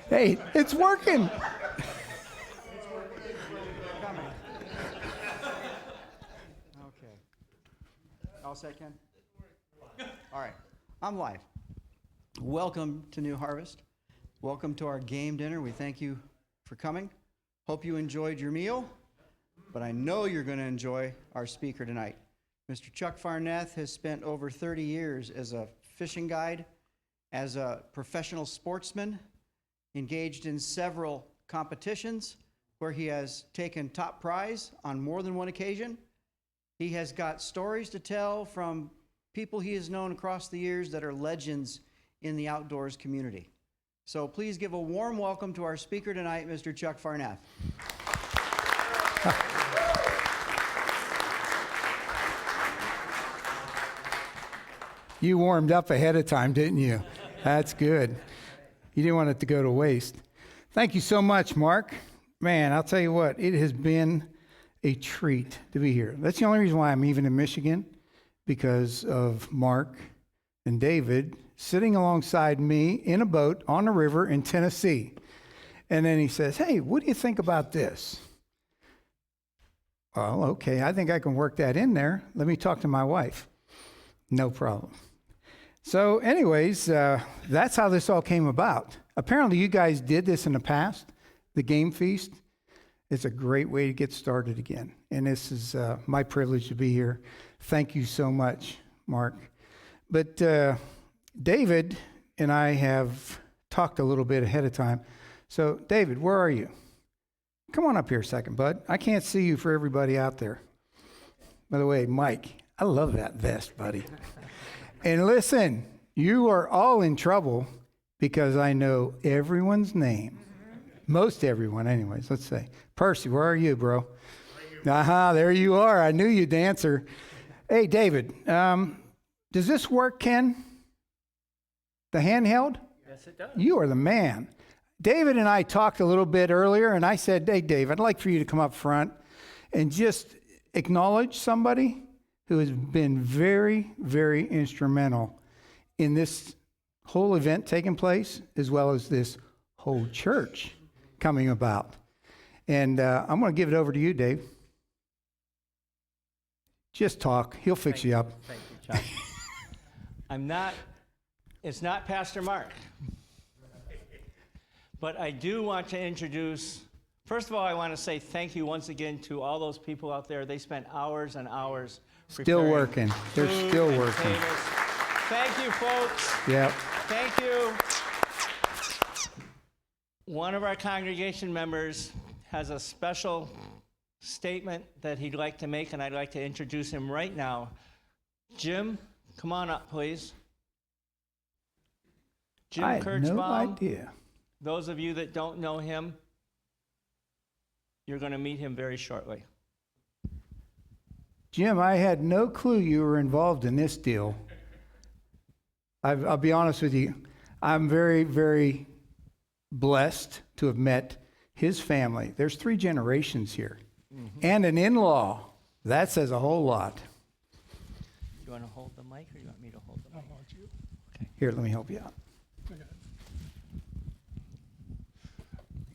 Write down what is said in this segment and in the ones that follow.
Hey, it's working. Okay. All set, Ken? All right. I'm live. Welcome to New Harvest. Welcome to our game dinner. We thank you for coming. Hope you enjoyed your meal, but I know you're going to enjoy our speaker tonight. Mr. Chuck Farneth has spent over 30 years as a fishing guide, as a professional sportsman, engaged in several competitions where he has taken top prize on more than one occasion. He has got stories to tell from people he has known across the years that are legends in the outdoors community. So please give a warm welcome to our speaker tonight, Mr. Chuck Farneth. You warmed up ahead of time, didn't you? That's good. You didn't want it to go to waste. Thank you so much, Mark. Man, I'll tell you what, it has been a treat to be here. That's the only reason why I'm even in Michigan, because of Mark and David sitting alongside me in a boat on the river in Tennessee. And then he says, hey, what do you think about this? Well, okay, I think I can work that in there. Let me talk to my wife. No problem. So anyways, that's how this all came about. Apparently you guys did this in the past, the game feast. It's a great way to get started again. And this is my privilege to be here. Thank you so much, Mark. But David and I have talked a little bit ahead of time. So David, where are you? Come on up here a second, bud. I can't see you for everybody out there. By the way, Mike, I love that vest, buddy. And listen, you are all in trouble because I know everyone's name. Most everyone, anyways, let's say. Percy, where are you, bro? Aha, there you are. I knew you'd answer. Hey, David, does this work, Ken? The handheld? Yes, it does. You are the man. David and I talked a little bit earlier, and I said, hey, Dave, I'd like for you to come up front and just acknowledge somebody who has been very, very instrumental in this whole event taking place, as well as this whole church coming about. And I'm going to give it over to you, Dave. Just talk. He'll fix you up. Thank you, Chuck. It's not Pastor Mark. But I do want to introduce, first of all, I want to say thank you once again to all those people out there. They spent hours and hours Still working. They're still working. Tables. Thank you, folks. Yep. Thank you. One of our congregation members has a special statement that he'd like to make, and I'd like to introduce him right now. Jim, come on up, please. Jim I had Kirchbaum. no idea. Those of you that don't know him, you're going to meet him very shortly. Jim, I had no clue you were involved in this deal. I'll be honest with you. I'm very, very blessed to have met his family. There's 3 generations here. Mm-hmm. And an in-law. That says a whole lot. You want to hold the mic, or you want me to hold the mic? I want you. Okay. Here, let me help you out. Okay.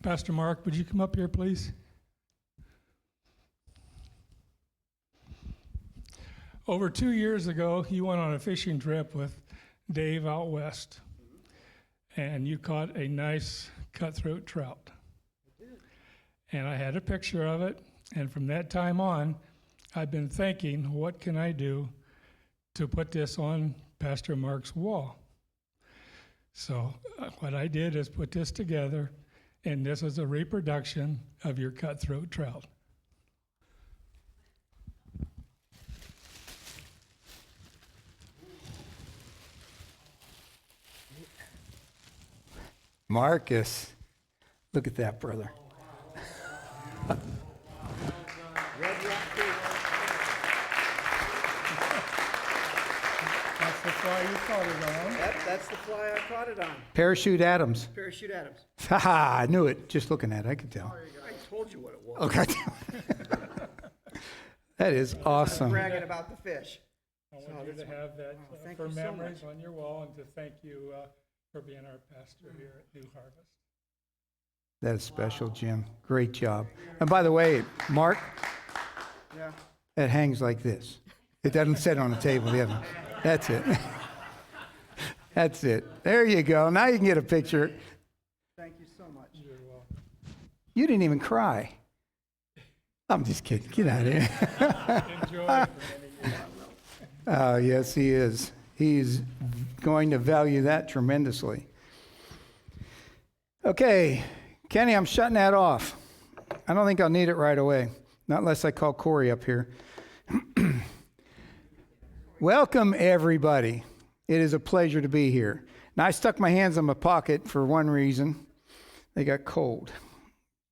Pastor Mark, would you come up here, please? Over 2 years ago, you went on a fishing trip with Dave out west, and you caught a nice cutthroat trout. And I had a picture of it, and from that time on, I've been thinking, what can I do to put this on Pastor Mark's wall? So what I did is put this together, and this is a reproduction of your cutthroat trout. Marcus, look at that, brother. That's the fly you caught it on. That's the fly I caught it on. Parachute Adams. Parachute Adams. Haha, I knew it. Just looking at it, I could tell. I told you what it was. Okay. That is awesome. Bragging about the fish. I want you to have that thank for you so memories much. on your wall, and to thank you for being our pastor here at New Harvest. That is special, Jim. Great job. And by the way, Mark, Yeah. it hangs like this. It doesn't sit on the table. That's it. That's it. There you go. Now you can get a picture. Thank you so much. You're welcome. You didn't even cry. I'm just kidding. Get out of here. Enjoy. Oh, yes, he is. He's going to value that tremendously. Okay, Kenny, I'm shutting that off. I don't think I'll need it right away, not unless I call Corey up here. Welcome, everybody. It is a pleasure to be here. Now, I stuck my hands in my pocket for one reason. They got cold.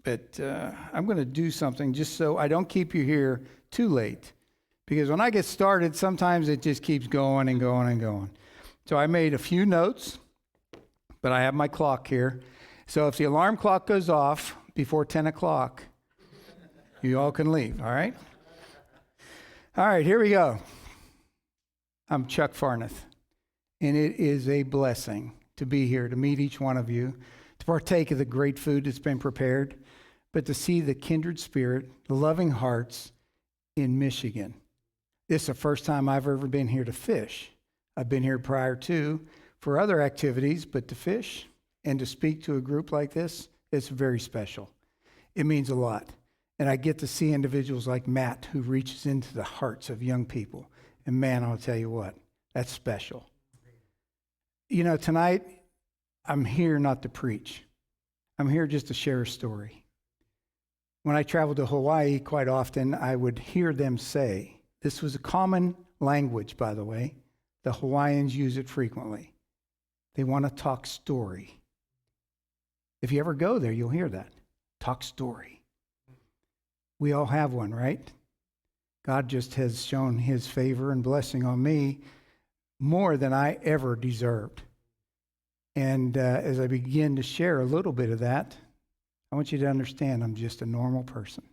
But I'm going to do something just so I don't keep you here too late. Because when I get started, sometimes it just keeps going and going and going. So I made a few notes, but I have my clock here. So if the alarm clock goes off before 10 o'clock, you all can leave, all right? All right, here we go. I'm Chuck Farneth, and it is a blessing to be here, to meet each one of you, to partake of the great food that's been prepared, but to see the kindred spirit, the loving hearts in Michigan. This is the first time I've ever been here to fish. I've been here prior to for other activities, but to fish and to speak to a group like this, it's very special. It means a lot. And I get to see individuals like Matt who reaches into the hearts of young people. And man, I'll tell you what, that's special. You know, tonight, I'm here not to preach. I'm here just to share a story. When I traveled to Hawaii quite often, I would hear them say, this was a common language, by the way. The Hawaiians use it frequently. They want to talk story. If you ever go there, you'll hear that. Talk story. We all have one, right? God just has shown his favor and blessing on me more than I ever deserved. And as I begin to share a little bit of that, I want you to understand I'm just a normal person.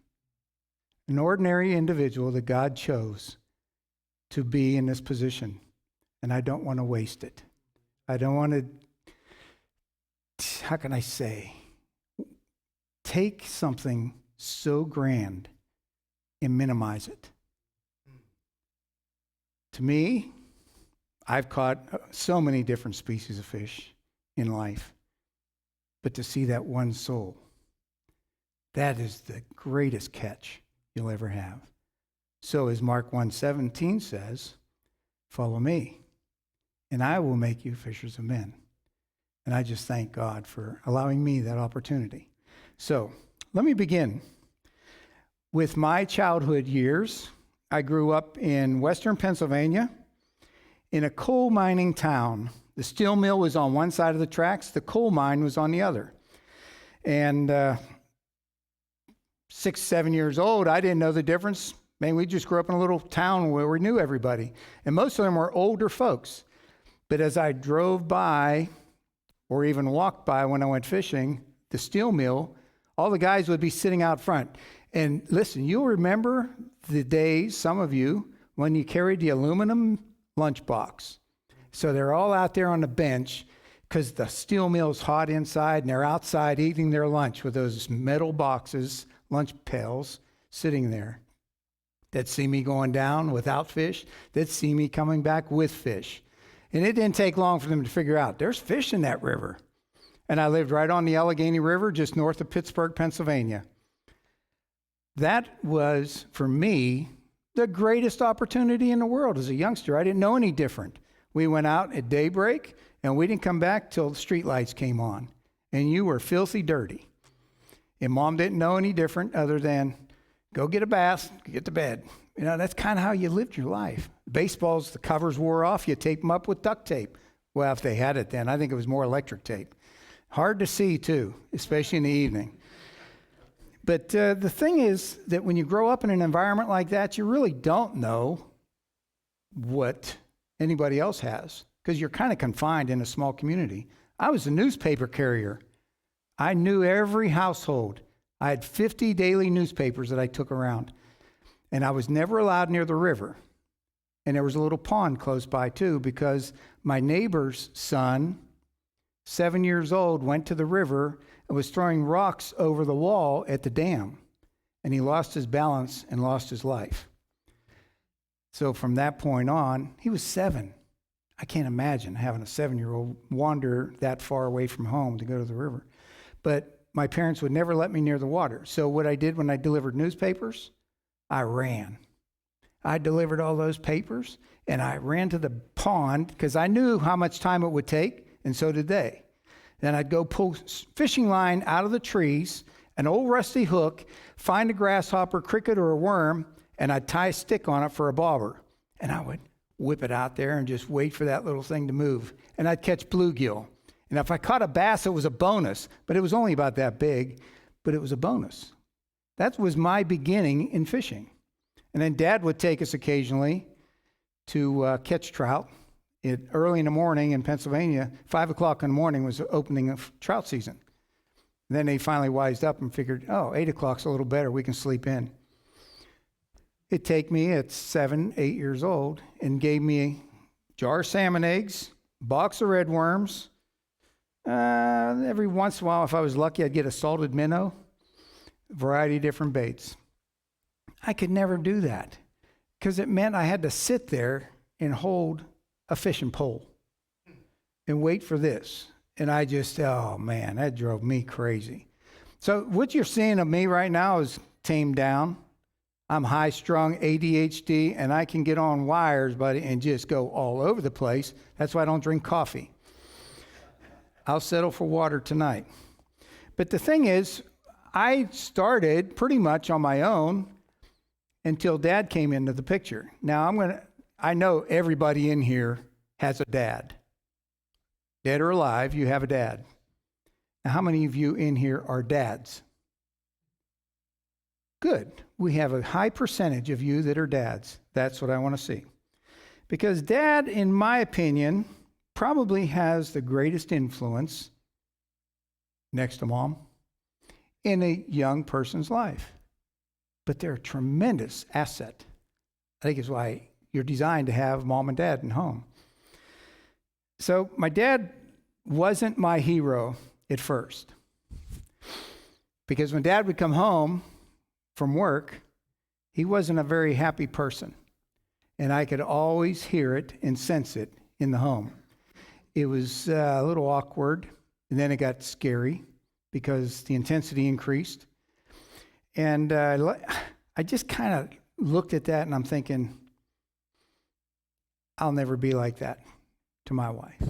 An ordinary individual that God chose to be in this position. And I don't want to waste it. I don't want to, how can I say, take something so grand and minimize it. To me, I've caught so many different species of fish in life. But to see that one soul, that is the greatest catch you'll ever have. So as Mark 1:17 says, follow me, and I will make you fishers of men. And I just thank God for allowing me that opportunity. So let me begin with my childhood years. I grew up in western Pennsylvania in a coal mining town. The steel mill was on one side of the tracks. The coal mine was on the other. And 6, 7 years old, I didn't know the difference. Man, we just grew up in a little town where we knew everybody. And most of them were older folks. But as I drove by or even walked by when I went fishing, the steel mill, all the guys would be sitting out front. And listen, you'll remember the days, some of you, when you carried the aluminum lunchbox. So they're all out there on the bench because the steel mill's hot inside and they're outside eating their lunch with those metal boxes, lunch pails, sitting there. They'd see me going down without fish. They'd see me coming back with fish. And it didn't take long for them to figure out there's fish in that river. And I lived right on the Allegheny River, just north of Pittsburgh, Pennsylvania. That was, for me, the greatest opportunity in the world as a youngster. I didn't know any different. We went out at daybreak, and we didn't come back till the street lights came on. And you were filthy dirty. And Mom didn't know any different other than go get a bath, get to bed. You know, that's kind of how you lived your life. Baseballs, the covers wore off. You tape them up with duct tape. Well, if they had it then. I think it was more electric tape. Hard to see, too, especially in the evening. But the thing is that when you grow up in an environment like that, you really don't know what anybody else has because you're kind of confined in a small community. I was a newspaper carrier. I knew every household. I had 50 daily newspapers that I took around. And I was never allowed near the river. And there was a little pond close by, too, because my neighbor's son 7 years old, went to the river and was throwing rocks over the wall at the dam. And he lost his balance and lost his life. So from that point on, he was 7. I can't imagine having a 7-year-old wander that far away from home to go to the river. But my parents would never let me near the water. So what I did when I delivered newspapers, I ran. I delivered all those papers, and I ran to the pond because I knew how much time it would take, and so did they. Then I'd go pull fishing line out of the trees, an old rusty hook, find a grasshopper, cricket, or a worm, and I'd tie a stick on it for a bobber. And I would whip it out there and just wait for that little thing to move. And I'd catch bluegill. And if I caught a bass, it was a bonus, but it was only about that big, but it was a bonus. That was my beginning in fishing. And then Dad would take us occasionally to catch trout. Early in the morning in Pennsylvania, 5 o'clock in the morning was the opening of trout season. And then they finally wised up and figured, 8 o'clock's a little better, we can sleep in. It'd take me at 7, 8 years old and gave me a jar of salmon eggs, box of red worms. Every once in a while, if I was lucky, I'd get a salted minnow, a variety of different baits. I could never do that because it meant I had to sit there and hold a fishing pole and wait for this. And I just, oh man, that drove me crazy. So what you're seeing of me right now is tamed down. I'm high-strung, ADHD, and I can get on wires, buddy, and just go all over the place. That's why I don't drink coffee. I'll settle for water tonight. But the thing is, I started pretty much on my own until Dad came into the picture. Now, I know everybody in here has a dad. Dead or alive, you have a dad. Now, how many of you in here are dads? Good. We have a high percentage of you that are dads. That's what I want to see. Because Dad, in my opinion, probably has the greatest influence, next to Mom, in a young person's life. But they're a tremendous asset. I think it's why you're designed to have Mom and Dad in home. So my dad wasn't my hero at first. Because when Dad would come home from work, he wasn't a very happy person. And I could always hear it and sense it in the home. It was a little awkward, and then it got scary because the intensity increased. And I just kind of looked at that and I'm thinking, I'll never be like that to my wife.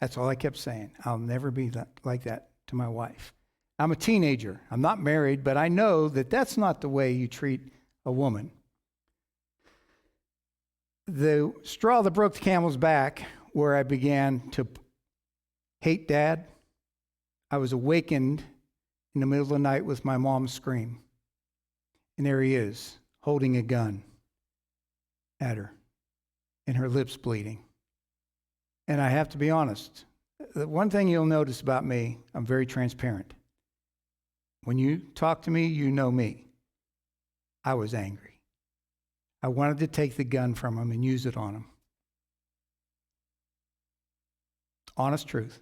That's all I kept saying. I'll never be like that to my wife. I'm a teenager. I'm not married, but I know that that's not the way you treat a woman. The straw that broke the camel's back, where I began to hate Dad, I was awakened in the middle of the night with my mom's scream. And there he is, holding a gun at her, and her lips bleeding. And I have to be honest, the one thing you'll notice about me, I'm very transparent. When you talk to me, you know me. I was angry. I wanted to take the gun from him and use it on him. Honest truth.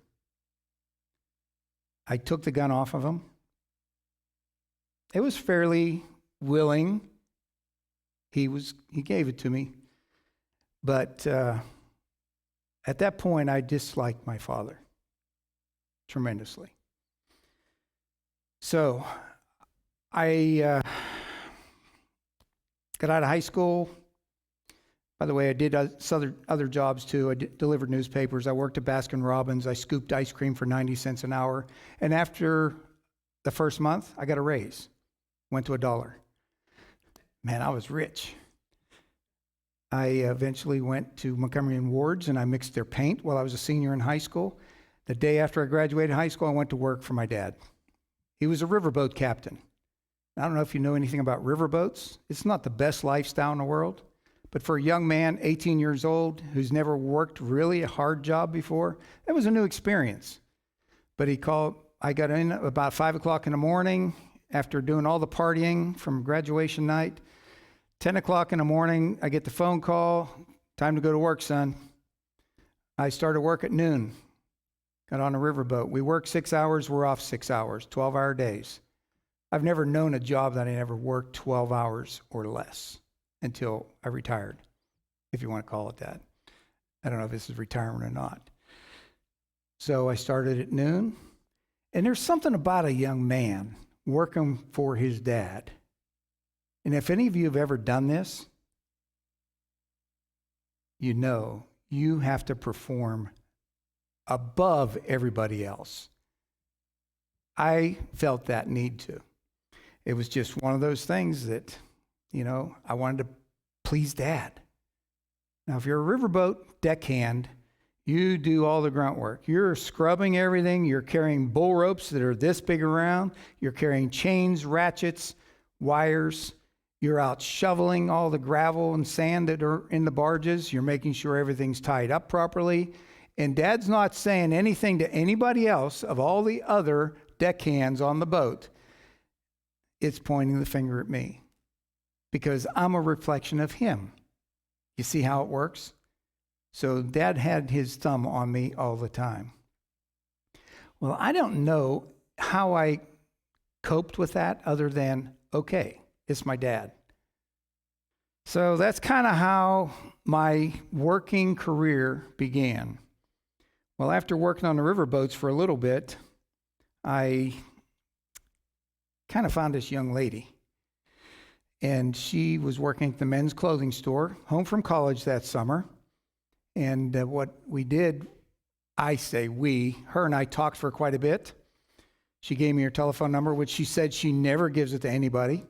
I took the gun off of him. It was fairly willing. He gave it to me. But at that point, I disliked my father tremendously. So I got out of high school. By the way, I did other jobs too. I delivered newspapers. I worked at Baskin-Robbins. I scooped ice cream for 90 cents an hour. And after the first month, I got a raise. Went to $1. Man, I was rich. I eventually went to Montgomery & Ward's and I mixed their paint while I was a senior in high school. The day after I graduated high school, I went to work for my dad. He was a riverboat captain. I don't know if you know anything about riverboats. It's not the best lifestyle in the world. But for a young man, 18 years old, who's never worked really a hard job before, that was a new experience. But I got in about 5 o'clock in the morning after doing all the partying from graduation night. 10 o'clock in the morning, I get the phone call, time to go to work, son. I started work at noon. got on a riverboat. We work 6 hours, we're off 6 hours, 12-hour days. I've never known a job that I never worked 12 hours or less until I retired, if you want to call it that. I don't know if this is retirement or not. So I started at noon, and there's something about a young man working for his dad. And if any of you have ever done this, you know you have to perform above everybody else. I felt that need to. It was just one of those things that, I wanted to please Dad. Now, if you're a riverboat deckhand, you do all the grunt work. You're scrubbing everything. You're carrying bull ropes that are this big around. You're carrying chains, ratchets, wires. You're out shoveling all the gravel and sand that are in the barges. You're making sure everything's tied up properly. And Dad's not saying anything to anybody else of all the other deckhands on the boat. It's pointing the finger at me because I'm a reflection of him. You see how it works? So Dad had his thumb on me all the time. Well, I don't know how I coped with that other than, okay, it's my dad. So that's kind of how my working career began. Well, after working on the riverboats for a little bit, I kind of found this young lady. And she was working at the men's clothing store, home from college that summer. And what we did, her and I talked for quite a bit. She gave me her telephone number, which she said she never gives it to anybody.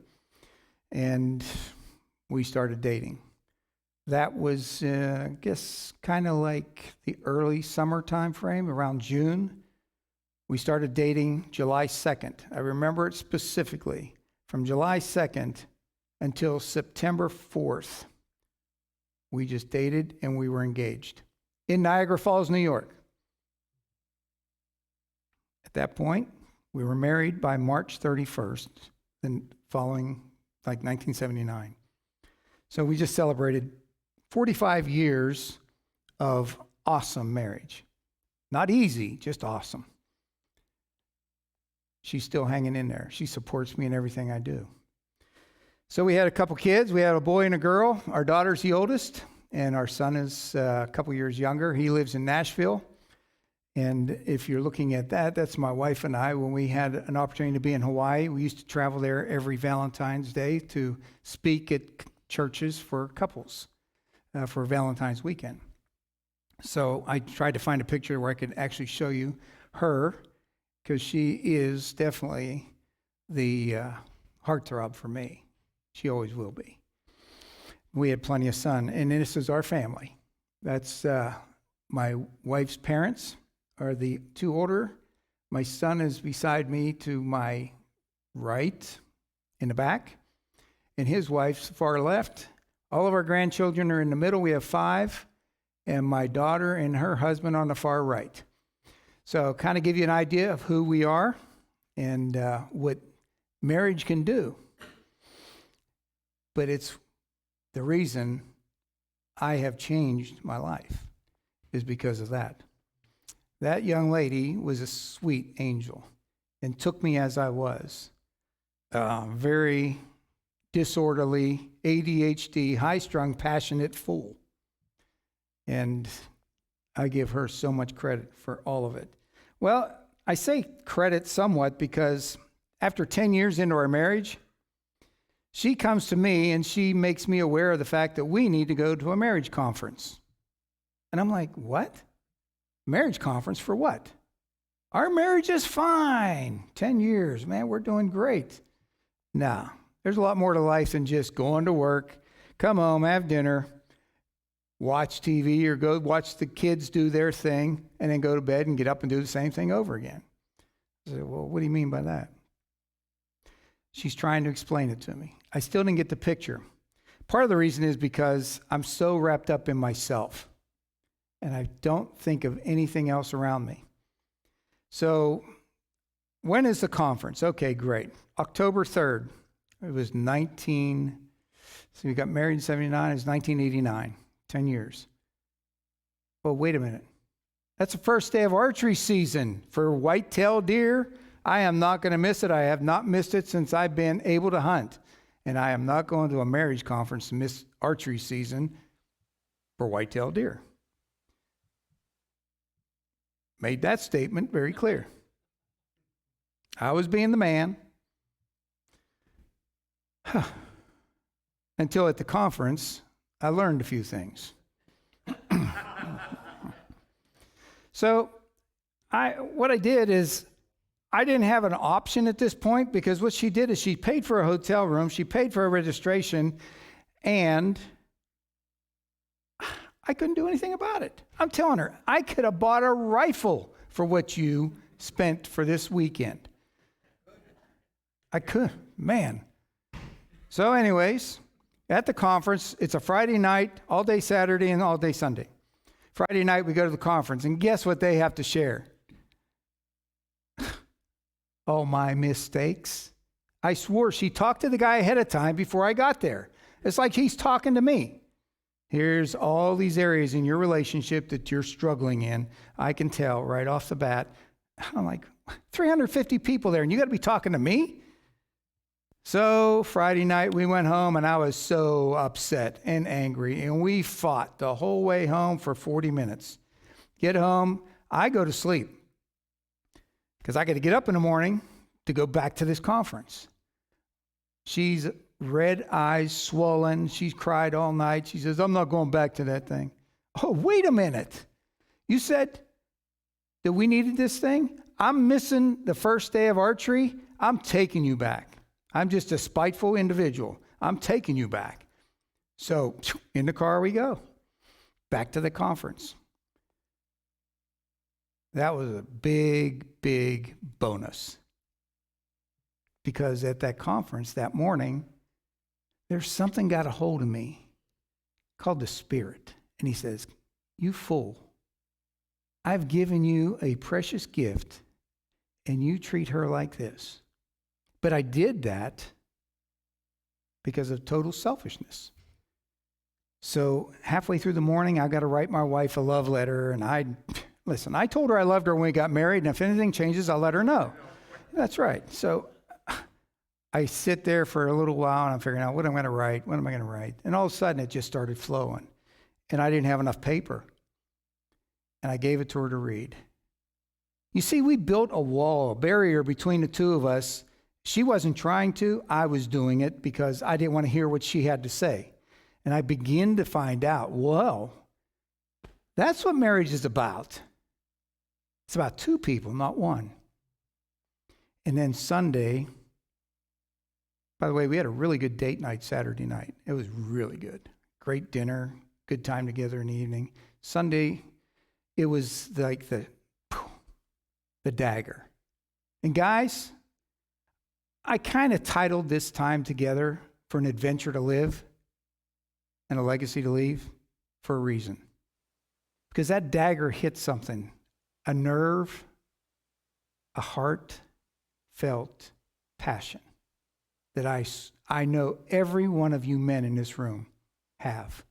And we started dating. That was, I guess, kind of like the early summer time frame, around June. We started dating July 2nd. I remember it specifically. From July 2nd until September 4th, we just dated and we were engaged in Niagara Falls, New York. At that point, we were married by March 31st, then following like 1979. So we just celebrated 45 years of awesome marriage. Not easy, just awesome. She's still hanging in there. She supports me in everything I do. So we had a couple kids. We had a boy and a girl. Our daughter's the oldest, and our son is a couple years younger. He lives in Nashville. And if you're looking at that, that's my wife and I. When we had an opportunity to be in Hawaii, we used to travel there every Valentine's Day to speak at churches for couples for Valentine's weekend. So I tried to find a picture where I could actually show you her, because she is definitely the heartthrob for me. She always will be. We had plenty of sun, and this is our family. That's my wife's parents are the two older. My son is beside me to my right in the back, and his wife's far left. All of our grandchildren are in the middle. We have 5, and my daughter and her husband on the far right. So kind of give you an idea of who we are and what marriage can do. But it's the reason I have changed my life is because of that. That young lady was a sweet angel and took me as I was. Very disorderly, ADHD, high-strung, passionate fool. And I give her so much credit for all of it. Well, I say credit somewhat because after 10 years into our marriage, she comes to me and she makes me aware of the fact that we need to go to a marriage conference. And I'm like, what? Marriage conference for what? Our marriage is fine. 10 years, man, we're doing great. Nah, there's a lot more to life than just going to work, come home, have dinner, watch TV, or go watch the kids do their thing, and then go to bed and get up and do the same thing over again. I said, well, what do you mean by that? She's trying to explain it to me. I still didn't get the picture. Part of the reason is because I'm so wrapped up in myself, and I don't think of anything else around me. So when is the conference? Okay, great. October 3rd. It was so we got married in 79. It was 1989. 10 years. Well, wait a minute. That's the first day of archery season for white-tailed deer. I am not going to miss it. I have not missed it since I've been able to hunt. And I am not going to a marriage conference to miss archery season for white-tailed deer. Made that statement very clear. I was being the man. Until at the conference, I learned a few things. So what I did is I didn't have an option at this point, because what she did is she paid for a hotel room, she paid for a registration, and I couldn't do anything about it. I'm telling her, I could have bought a rifle for what you spent for this weekend. I could, man. So anyways, at the conference, it's a Friday night, all day Saturday and all day Sunday. Friday night, we go to the conference, and guess what they have to share? Oh, my mistakes. I swore she talked to the guy ahead of time before I got there. It's like he's talking to me. Here's all these areas in your relationship that you're struggling in. I can tell right off the bat. I'm like, 350 people there, and you got to be talking to me? So Friday night, we went home, and I was so upset and angry, and we fought the whole way home for 40 minutes. Get home, I go to sleep, because I got to get up in the morning to go back to this conference. She's red eyes, swollen. She's cried all night. She says, I'm not going back to that thing. Oh, wait a minute. You said that we needed this thing? I'm missing the first day of archery. I'm taking you back. I'm just a spiteful individual. I'm taking you back. So in the car we go, back to the conference. That was a big, big bonus. Because at that conference that morning, there's something got a hold of me called the Spirit. And he says, you fool, I've given you a precious gift, and you treat her like this. But I did that because of total selfishness. So halfway through the morning, I got to write my wife a love letter. And I told her I loved her when we got married. And if anything changes, I'll let her know. That's right. So I sit there for a little while, and I'm figuring out what I'm going to write. What am I going to write? And all of a sudden, it just started flowing. And I didn't have enough paper. And I gave it to her to read. You see, we built a wall, a barrier between the two of us. She wasn't trying to. I was doing it because I didn't want to hear what she had to say. And I began to find out, well, that's what marriage is about. It's about two people, not one. And then Sunday, by the way, we had a really good date night Saturday night. It was really good. Great dinner, good time together in the evening. Sunday, it was like the dagger. And guys, I kind of titled this time together for an adventure to live and a legacy to leave for a reason. Because that dagger hit something, a nerve, a heartfelt passion that I know every one of you men in this room have.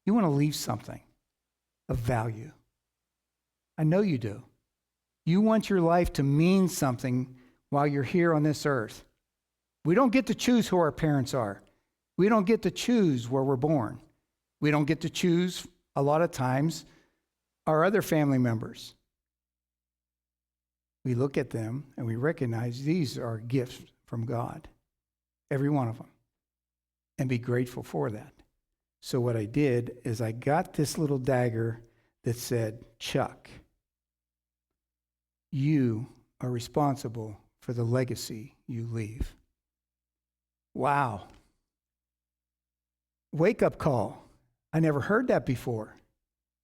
You want to leave something of value. I know you do. You want your life to mean something while you're here on this earth. We don't get to choose who our parents are. We don't get to choose where we're born. We don't get to choose, a lot of times, our other family members. We look at them and we recognize these are gifts from God, every one of them, and be grateful for that. So what I did is I got this little dagger that said, Chuck, you are responsible for the legacy you leave. Wow. Wake up call. I never heard that before.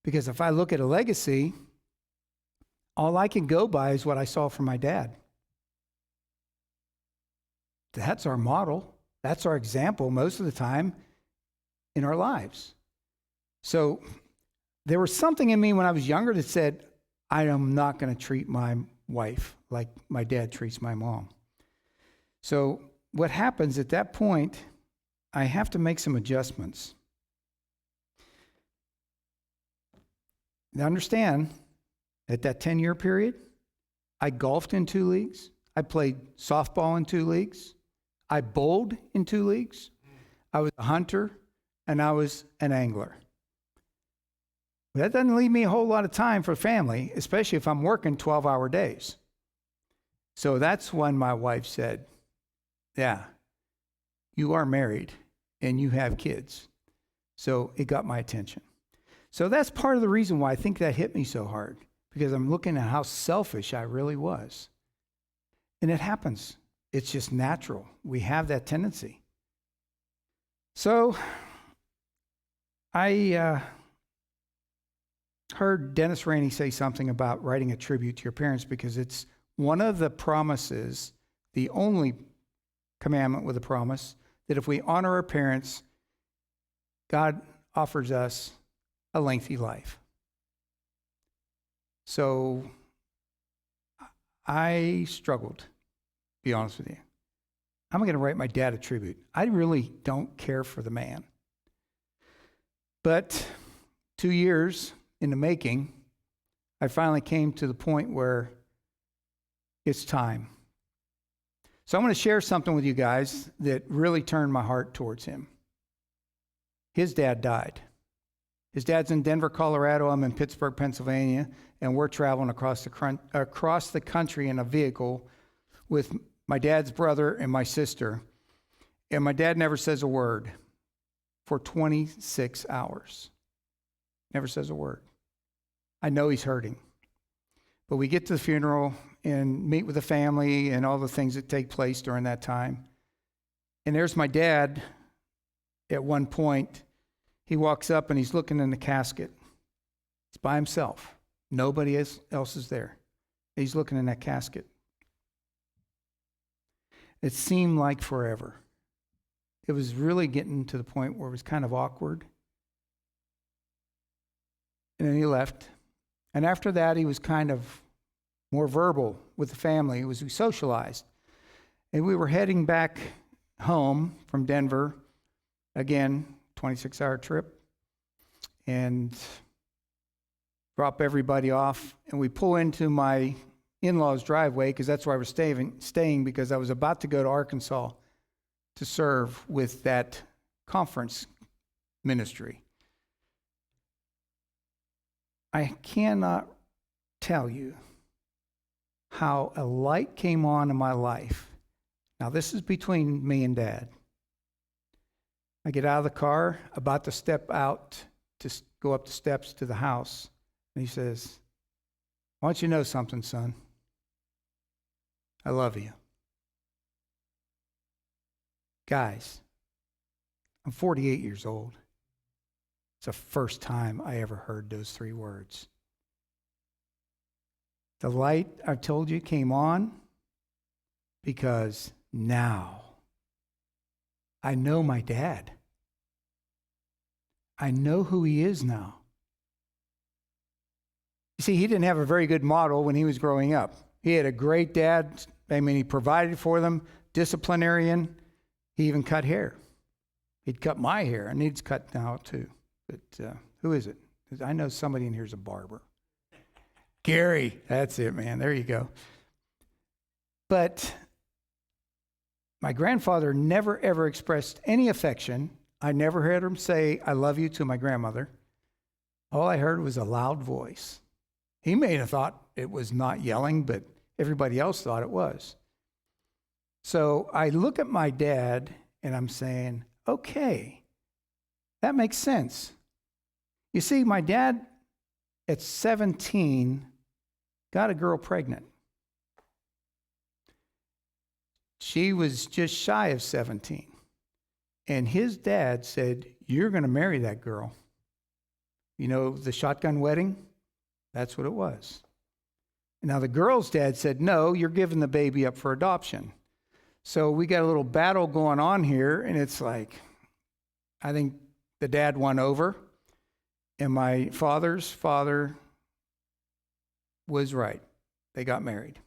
Because if I look at a legacy, all I can go by is what I saw from my dad. That's our model. That's our example most of the time in our lives. So there was something in me when I was younger that said, I am not going to treat my wife like my dad treats my mom. So what happens at that point, I have to make some adjustments. Now understand, at that 10-year period, I golfed in 2 leagues. I played softball in 2 leagues. I bowled in 2 leagues. I was a hunter, and I was an angler. But that doesn't leave me a whole lot of time for family, especially if I'm working 12-hour days. So that's when my wife said, yeah, you are married and you have kids. So it got my attention. So that's part of the reason why I think that hit me so hard, because I'm looking at how selfish I really was. And it happens. It's just natural. We have that tendency. So I heard Dennis Rainey say something about writing a tribute to your parents, because it's one of the promises, the only commandment with a promise, that if we honor our parents, God offers us a lengthy life. So I struggled, to be honest with you. I'm going to write my dad a tribute. I really don't care for the man. But 2 years in the making, I finally came to the point where it's time. So I'm going to share something with you guys that really turned my heart towards him. His dad died. His dad's in Denver, Colorado. I'm in Pittsburgh, Pennsylvania, and we're traveling across the country in a vehicle with my dad's brother and my sister. And my dad never says a word for 26 hours. Never says a word. I know he's hurting. But we get to the funeral and meet with the family and all the things that take place during that time. And there's my dad. At one point, he walks up and he's looking in the casket. He's by himself. Nobody else is there. He's looking in that casket. It seemed like forever. It was really getting to the point where it was kind of awkward. And then he left. And after that, he was kind of more verbal with the family. We socialized. And we were heading back home from Denver. Again, 26-hour trip. And drop everybody off. And we pull into my in-laws' driveway, because that's where I was staying, because I was about to go to Arkansas to serve with that conference ministry. I cannot tell you how a light came on in my life. Now, this is between me and Dad. I get out of the car, about to step out to go up the steps to the house, and he says, "I want you to know something, son. I love you." Guys, I'm 48 years old. It's the first time I ever heard those 3 words. The light, I've told you, came on because now I know my dad. I know who he is now. You see, he didn't have a very good model when he was growing up. He had a great dad. I mean, he provided for them, disciplinarian. He even cut hair. He'd cut my hair. It needs cut now, too. But who is it? I know somebody in here is a barber. Gary. That's it, man. There you go. But my grandfather never, ever expressed any affection. I never heard him say, "I love you" to my grandmother. All I heard was a loud voice. He may have thought it was not yelling, but everybody else thought it was. So I look at my dad and I'm saying, okay, that makes sense. You see, my dad at 17 got a girl pregnant. She was just shy of 17. And his dad said, "You're going to marry that girl." You know, the shotgun wedding? That's what it was. Now, the girl's dad said, "No, you're giving the baby up for adoption." So we got a little battle going on here, and it's like, I think the dad won over, and my father's father was right. They got married.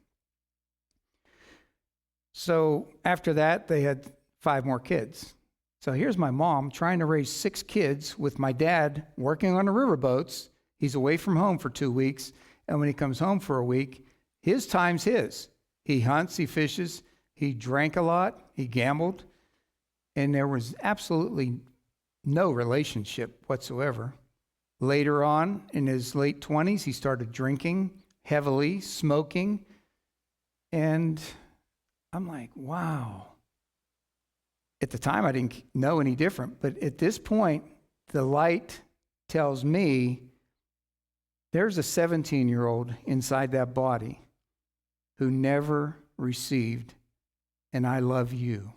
So after that, they had 5 more kids. So here's my mom trying to raise 6 kids with my dad working on the riverboats He's away from home for 2 weeks, and when he comes home for a week, his time's his. He hunts, he fishes, he drank a lot, he gambled, and there was absolutely no relationship whatsoever. Later on, in his late 20s, he started drinking heavily, smoking, and I'm like, wow. At the time, I didn't know any different, but at this point, the light tells me there's a 17-year-old inside that body who never received an "I love you"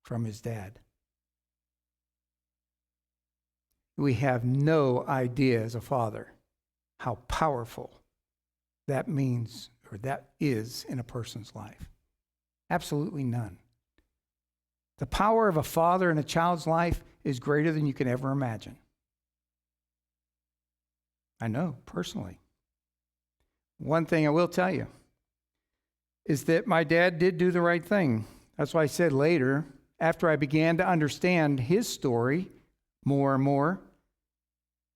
from his dad. We have no idea as a father how powerful that means or that is in a person's life. Absolutely none. The power of a father in a child's life is greater than you can ever imagine. I know, personally. One thing I will tell you is that my dad did do the right thing. That's why I said later, after I began to understand his story more and more,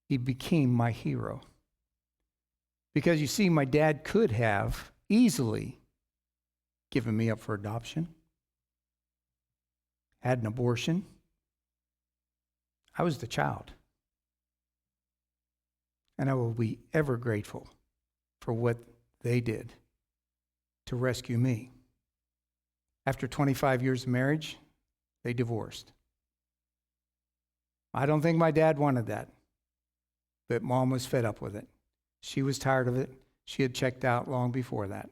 he became my hero. Because you see, my dad could have easily given me up for adoption, had an abortion. I was the child. And I will be ever grateful for what they did to rescue me. After 25 years of marriage, they divorced. I don't think my dad wanted that, but Mom was fed up with it. She was tired of it. She had checked out long before that.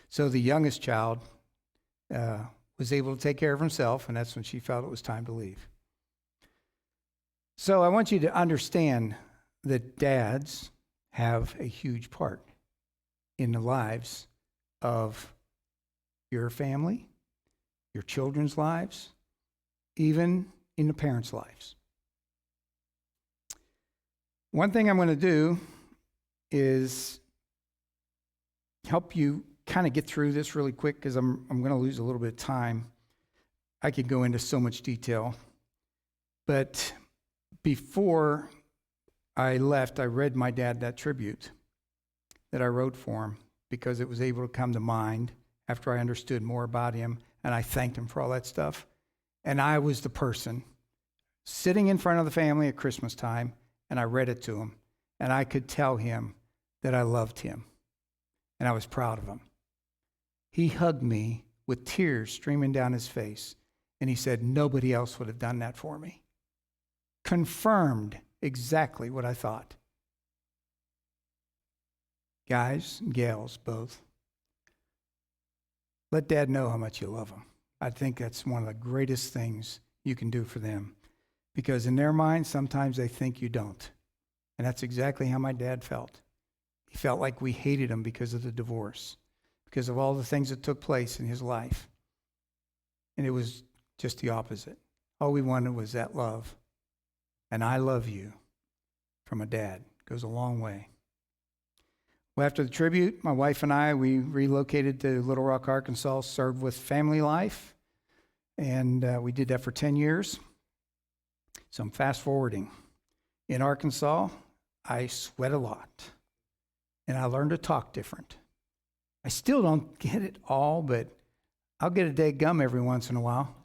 So the youngest child was able to take care of himself, and that's when she felt it was time to leave. So I want you to understand that dads have a huge part in the lives of your family, your children's lives, even in the parents' lives. One thing I'm going to do is help you kind of get through this really quick because I'm going to lose a little bit of time. I could go into so much detail. But before I left, I read my dad that tribute that I wrote for him because it was able to come to mind after I understood more about him, and I thanked him for all that stuff. And I was the person sitting in front of the family at Christmas time, and I read it to him, and I could tell him that I loved him, and I was proud of him. He hugged me with tears streaming down his face, and he said, "Nobody else would have done that for me." Confirmed exactly what I thought. Guys and gals, both, let Dad know how much you love him. I think that's one of the greatest things you can do for them, because in their minds, sometimes they think you don't. And that's exactly how my dad felt. He felt like we hated him because of the divorce, because of all the things that took place in his life. And it was just the opposite. All we wanted was that love. And "I love you" from a dad goes a long way. Well, after the tribute, my wife and I, we relocated to Little Rock, Arkansas, served with Family Life, and we did that for 10 years. So I'm fast forwarding. In Arkansas, I sweat a lot, and I learned to talk different. I still don't get it all, but I'll get a day gum every once in a while.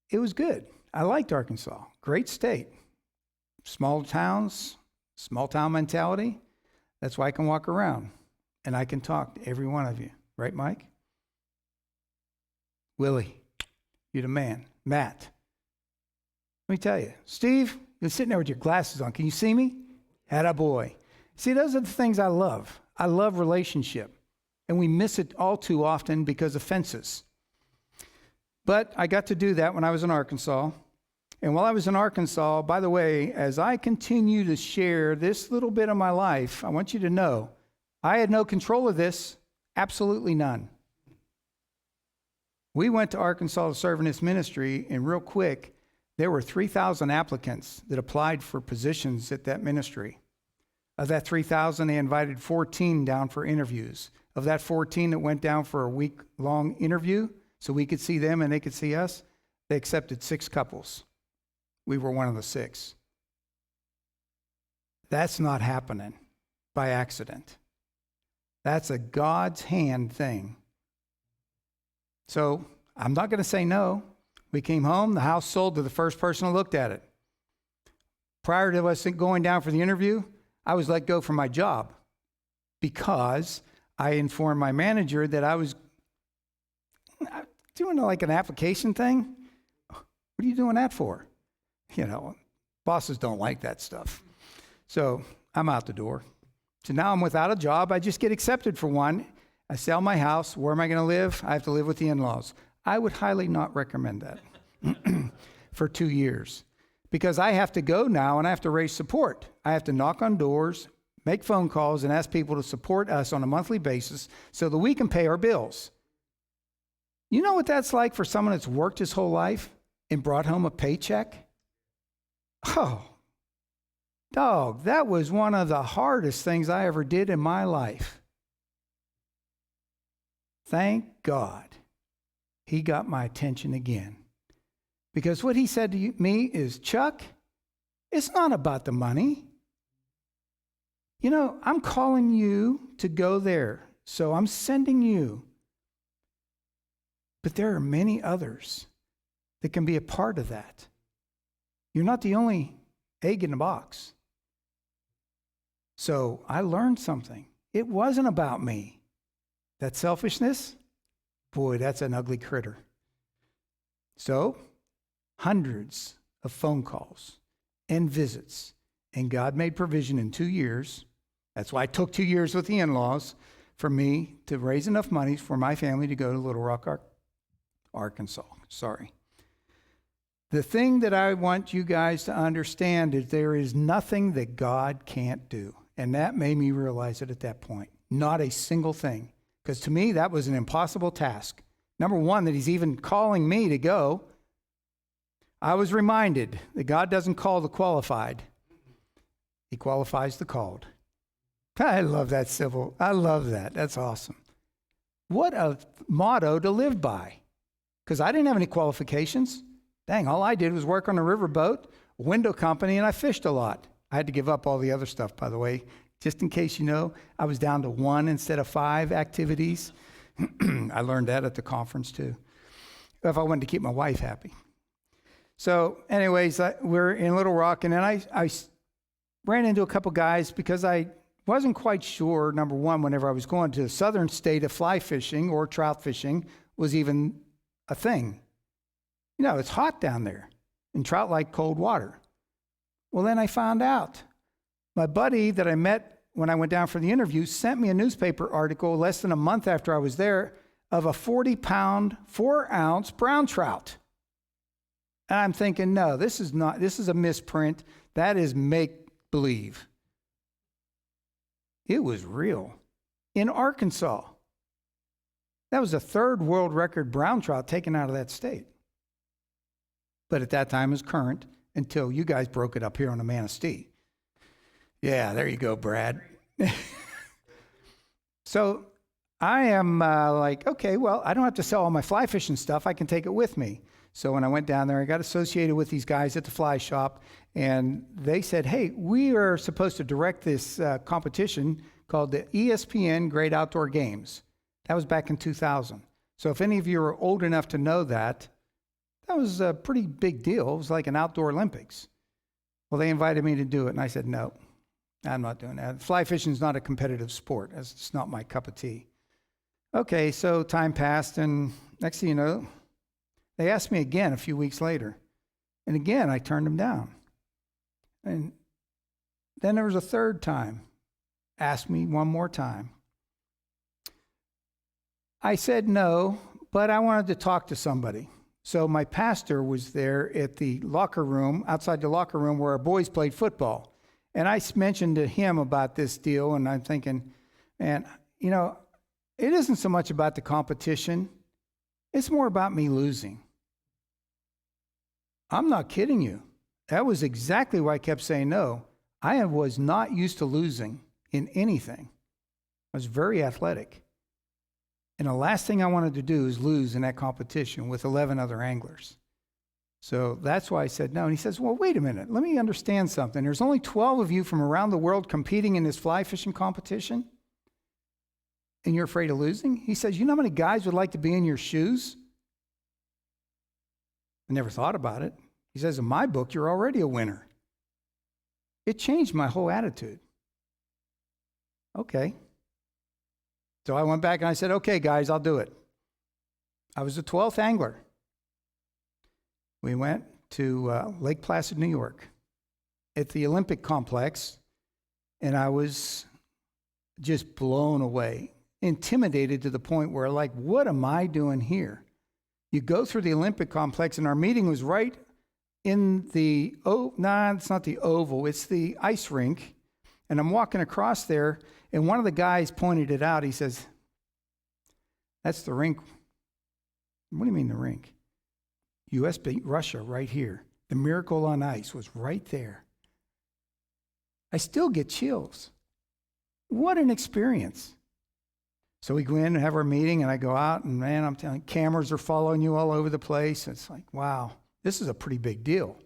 It was good. I liked Arkansas. Great state. Small towns, small town mentality. That's why I can walk around and I can talk to every one of you. Right, Mike? Willie, you're the man. Matt. Let me tell you. Steve, you're sitting there with your glasses on. Can you see me? Attaboy. See, those are the things I love. I love relationship. And we miss it all too often because of fences. But I got to do that when I was in Arkansas. And while I was in Arkansas, by the way, as I continue to share this little bit of my life, I want you to know I had no control of this, absolutely none. We went to Arkansas to serve in this ministry, and real quick, there were 3,000 applicants that applied for positions at that ministry. Of that 3,000, they invited 14 down for interviews. Of that 14 that went down for a week-long interview, so we could see them and they could see us, they accepted 6 couples. we were one of the 6. That's not happening by accident. That's a God's hand thing. So I'm not going to say no. We came home. The house sold to the first person who looked at it. Prior to us going down for the interview, I was let go from my job because I informed my manager that I was doing like an application thing. What are you doing that for? You know, bosses don't like that stuff. So I'm out the door. So now I'm without a job. I just get accepted for one. I sell my house. Where am I going to live? I have to live with the in-laws. I would highly not recommend that for 2 years because I have to go now and I have to raise support. I have to knock on doors, make phone calls, and ask people to support us on a monthly basis so that we can pay our bills. You know what that's like for someone that's worked his whole life and brought home a paycheck? Oh, dog, that was one of the hardest things I ever did in my life. Thank God he got my attention again. Because what he said to me is, Chuck, it's not about the money. You know, I'm calling you to go there, so I'm sending you. But there are many others that can be a part of that. You're not the only egg in the box. So I learned something. It wasn't about me. That selfishness, boy, that's an ugly critter. So, hundreds of phone calls and visits, and God made provision in 2 years. That's why it took 2 years with the in-laws for me to raise enough money for my family to go to Little Rock, Arkansas. Sorry. The thing that I want you guys to understand is there is nothing that God can't do. And that made me realize it at that point. Not a single thing. Because to me, that was an impossible task. Number one, that he's even calling me to go. I was reminded that God doesn't call the qualified. He qualifies the called. I love that civil. I love that. That's awesome. What a motto to live by. Because I didn't have any qualifications. Dang, all I did was work on a riverboat, a window company, and I fished a lot. I had to give up all the other stuff, by the way. Just in case you know, I was down to 1 instead of 5 activities. I learned that at the conference too. If I wanted to keep my wife happy. So anyways, we're in Little Rock, and then I ran into a couple guys because I wasn't quite sure, number one, whenever I was going to the southern state of fly fishing or trout fishing was even a thing. You know, it's hot down there, and trout like cold water. Well, then I found out. My buddy that I met when I went down for the interview sent me a newspaper article less than a month after I was there of a 40-pound, 4-ounce brown trout. And I'm thinking, no, this is a misprint. That is make-believe. It was real. In Arkansas. That was the 3rd world record brown trout taken out of that state. But at that time it was current until you guys broke it up here on the Manistee. Yeah, there you go, Brad. So I am like, okay, well, I don't have to sell all my fly fishing stuff. I can take it with me. So when I went down there, I got associated with these guys at the fly shop, and they said, hey, we are supposed to direct this competition called the ESPN Great Outdoor Games. That was back in 2000. So if any of you are old enough to know that, that was a pretty big deal. It was like an outdoor Olympics. Well, they invited me to do it, and I said, no, I'm not doing that. Fly fishing is not a competitive sport. It's not my cup of tea. Okay, so time passed, and next thing you know, they asked me again a few weeks later. And again, I turned them down. And then there was a third time. Asked me one more time. I said no, but I wanted to talk to somebody. So my pastor was there at the locker room, outside the locker room where our boys played football. And I mentioned to him about this deal, and I'm thinking, man, you know, it isn't so much about the competition. It's more about me losing. I'm not kidding you. That was exactly why I kept saying no. I was not used to losing in anything. I was very athletic. And the last thing I wanted to do is lose in that competition with 11 other anglers. So that's why I said no. And he says, well, wait a minute. Let me understand something. There's only 12 of you from around the world competing in this fly fishing competition, and you're afraid of losing? He says, you know how many guys would like to be in your shoes? I never thought about it. He says, in my book, you're already a winner. It changed my whole attitude. Okay. So I went back and I said, okay, guys, I'll do it. I was the 12th angler. We went to Lake Placid, New York, at the Olympic complex, and I was just blown away, intimidated to the point where, like, what am I doing here? You go through the Olympic complex, and our meeting was right in the, it's not the oval, it's the ice rink, and I'm walking across there, and one of the guys pointed it out. He says, that's the rink. What do you mean the rink? U.S. beat Russia right here. The miracle on ice was right there. I still get chills. What an experience. So we go in and have our meeting, and I go out, and man, I'm telling you, cameras are following you all over the place. It's like, wow, this is a pretty big deal.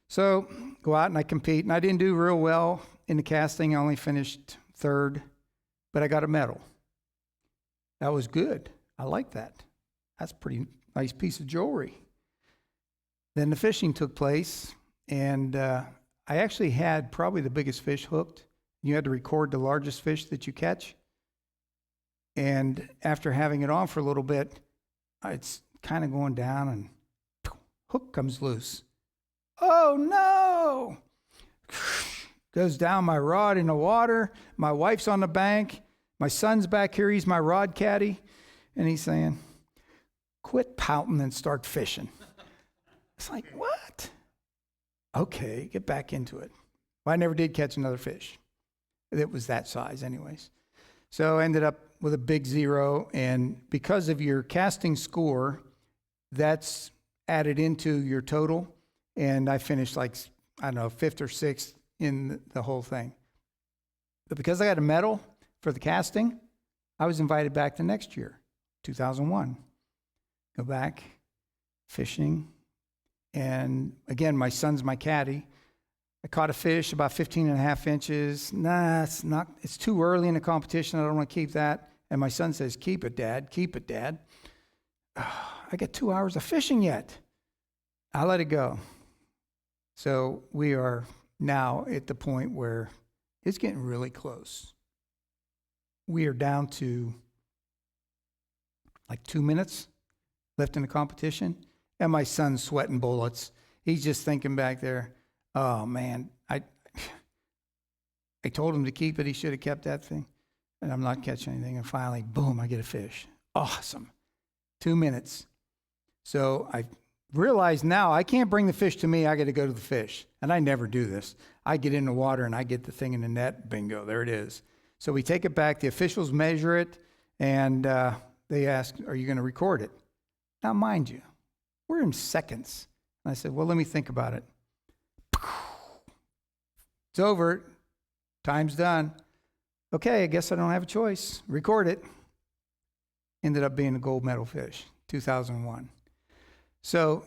So go out and I compete, and I didn't do real well in the casting. I only finished third, but I got a medal. That was good. I like that. That's a pretty nice piece of jewelry. Then the fishing took place, and I actually had probably the biggest fish hooked. You had to record the largest fish that you catch. And after having it on for a little bit, it's kind of going down, and hook comes loose. Oh, no! Goes down my rod in the water. My wife's on the bank. My son's back here. He's my rod caddy. And he's saying, quit pouting and start fishing. It's like, what? Okay, get back into it. Well, I never did catch another fish. It was that size anyways. So I ended up with a big 0, and because of your casting score, that's added into your total, and I finished like, I don't know, 5th or 6th in the whole thing. But because I got a medal for the casting, I was invited back the next year, 2001. Go back, fishing, and again, my son's my caddy. I caught a fish about 15 and a half inches. Nah, it's too early in the competition. I don't want to keep that. And my son says, keep it, Dad. Keep it, Dad. I got 2 hours of fishing yet. I let it go. So we are now at the point where it's getting really close. We are down to like 2 minutes left in the competition. And my son's sweating bullets. He's just thinking back there, oh, man, I told him to keep it. He should have kept that thing. And I'm not catching anything. And finally, boom, I get a fish. Awesome. 2 minutes. So I realize now I can't bring the fish to me. I got to go to the fish. And I never do this. I get in the water and I get the thing in the net. Bingo, there it is. So we take it back. The officials measure it. And they ask, are you going to record it? Now, mind you, we're in seconds. And I said, well, let me think about it. It's over. Time's done. Okay, I guess I don't have a choice. Record it. Ended up being a gold medal fish, 2001. So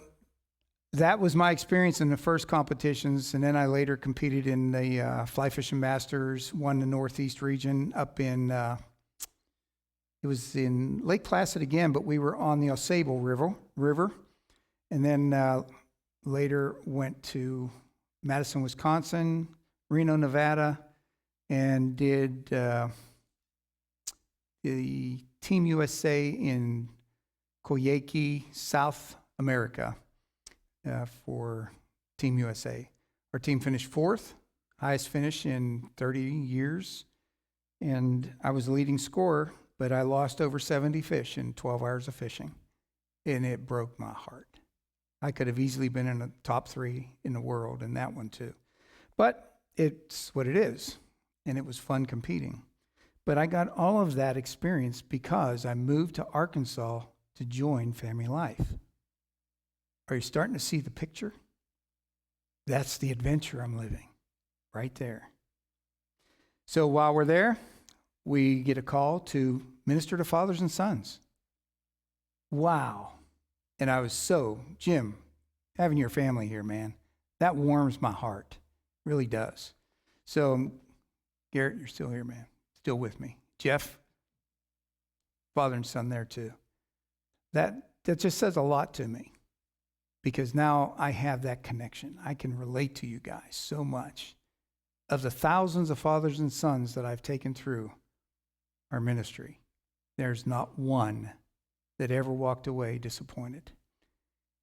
that was my experience in the first competitions, and then I later competed in the Fly Fishing Masters, won the Northeast region up in, it was in Lake Placid again, but we were on the Osable River. And then later went to Madison, Wisconsin, Reno, Nevada, and did the Team USA in Coyhaique, South America for Team USA. Our team finished 4th, highest finish in 30 years, and I was the leading scorer, but I lost over 70 fish in 12 hours of fishing, and it broke my heart. I could have easily been in the top 3 in the world in that one too. But it's what it is, and it was fun competing. But I got all of that experience because I moved to Arkansas to join Family Life. Are you starting to see the picture? That's the adventure I'm living, right there. So while we're there, we get a call to minister to fathers and sons. Wow. And I was so, Jim, having your family here, man. That warms my heart. Really does. So, Garrett, you're still here, man. Still with me. Jeff, father and son there too. That just says a lot to me, because now I have that connection. I can relate to you guys so much. Of the thousands of fathers and sons that I've taken through our ministry, there's not one that ever walked away disappointed.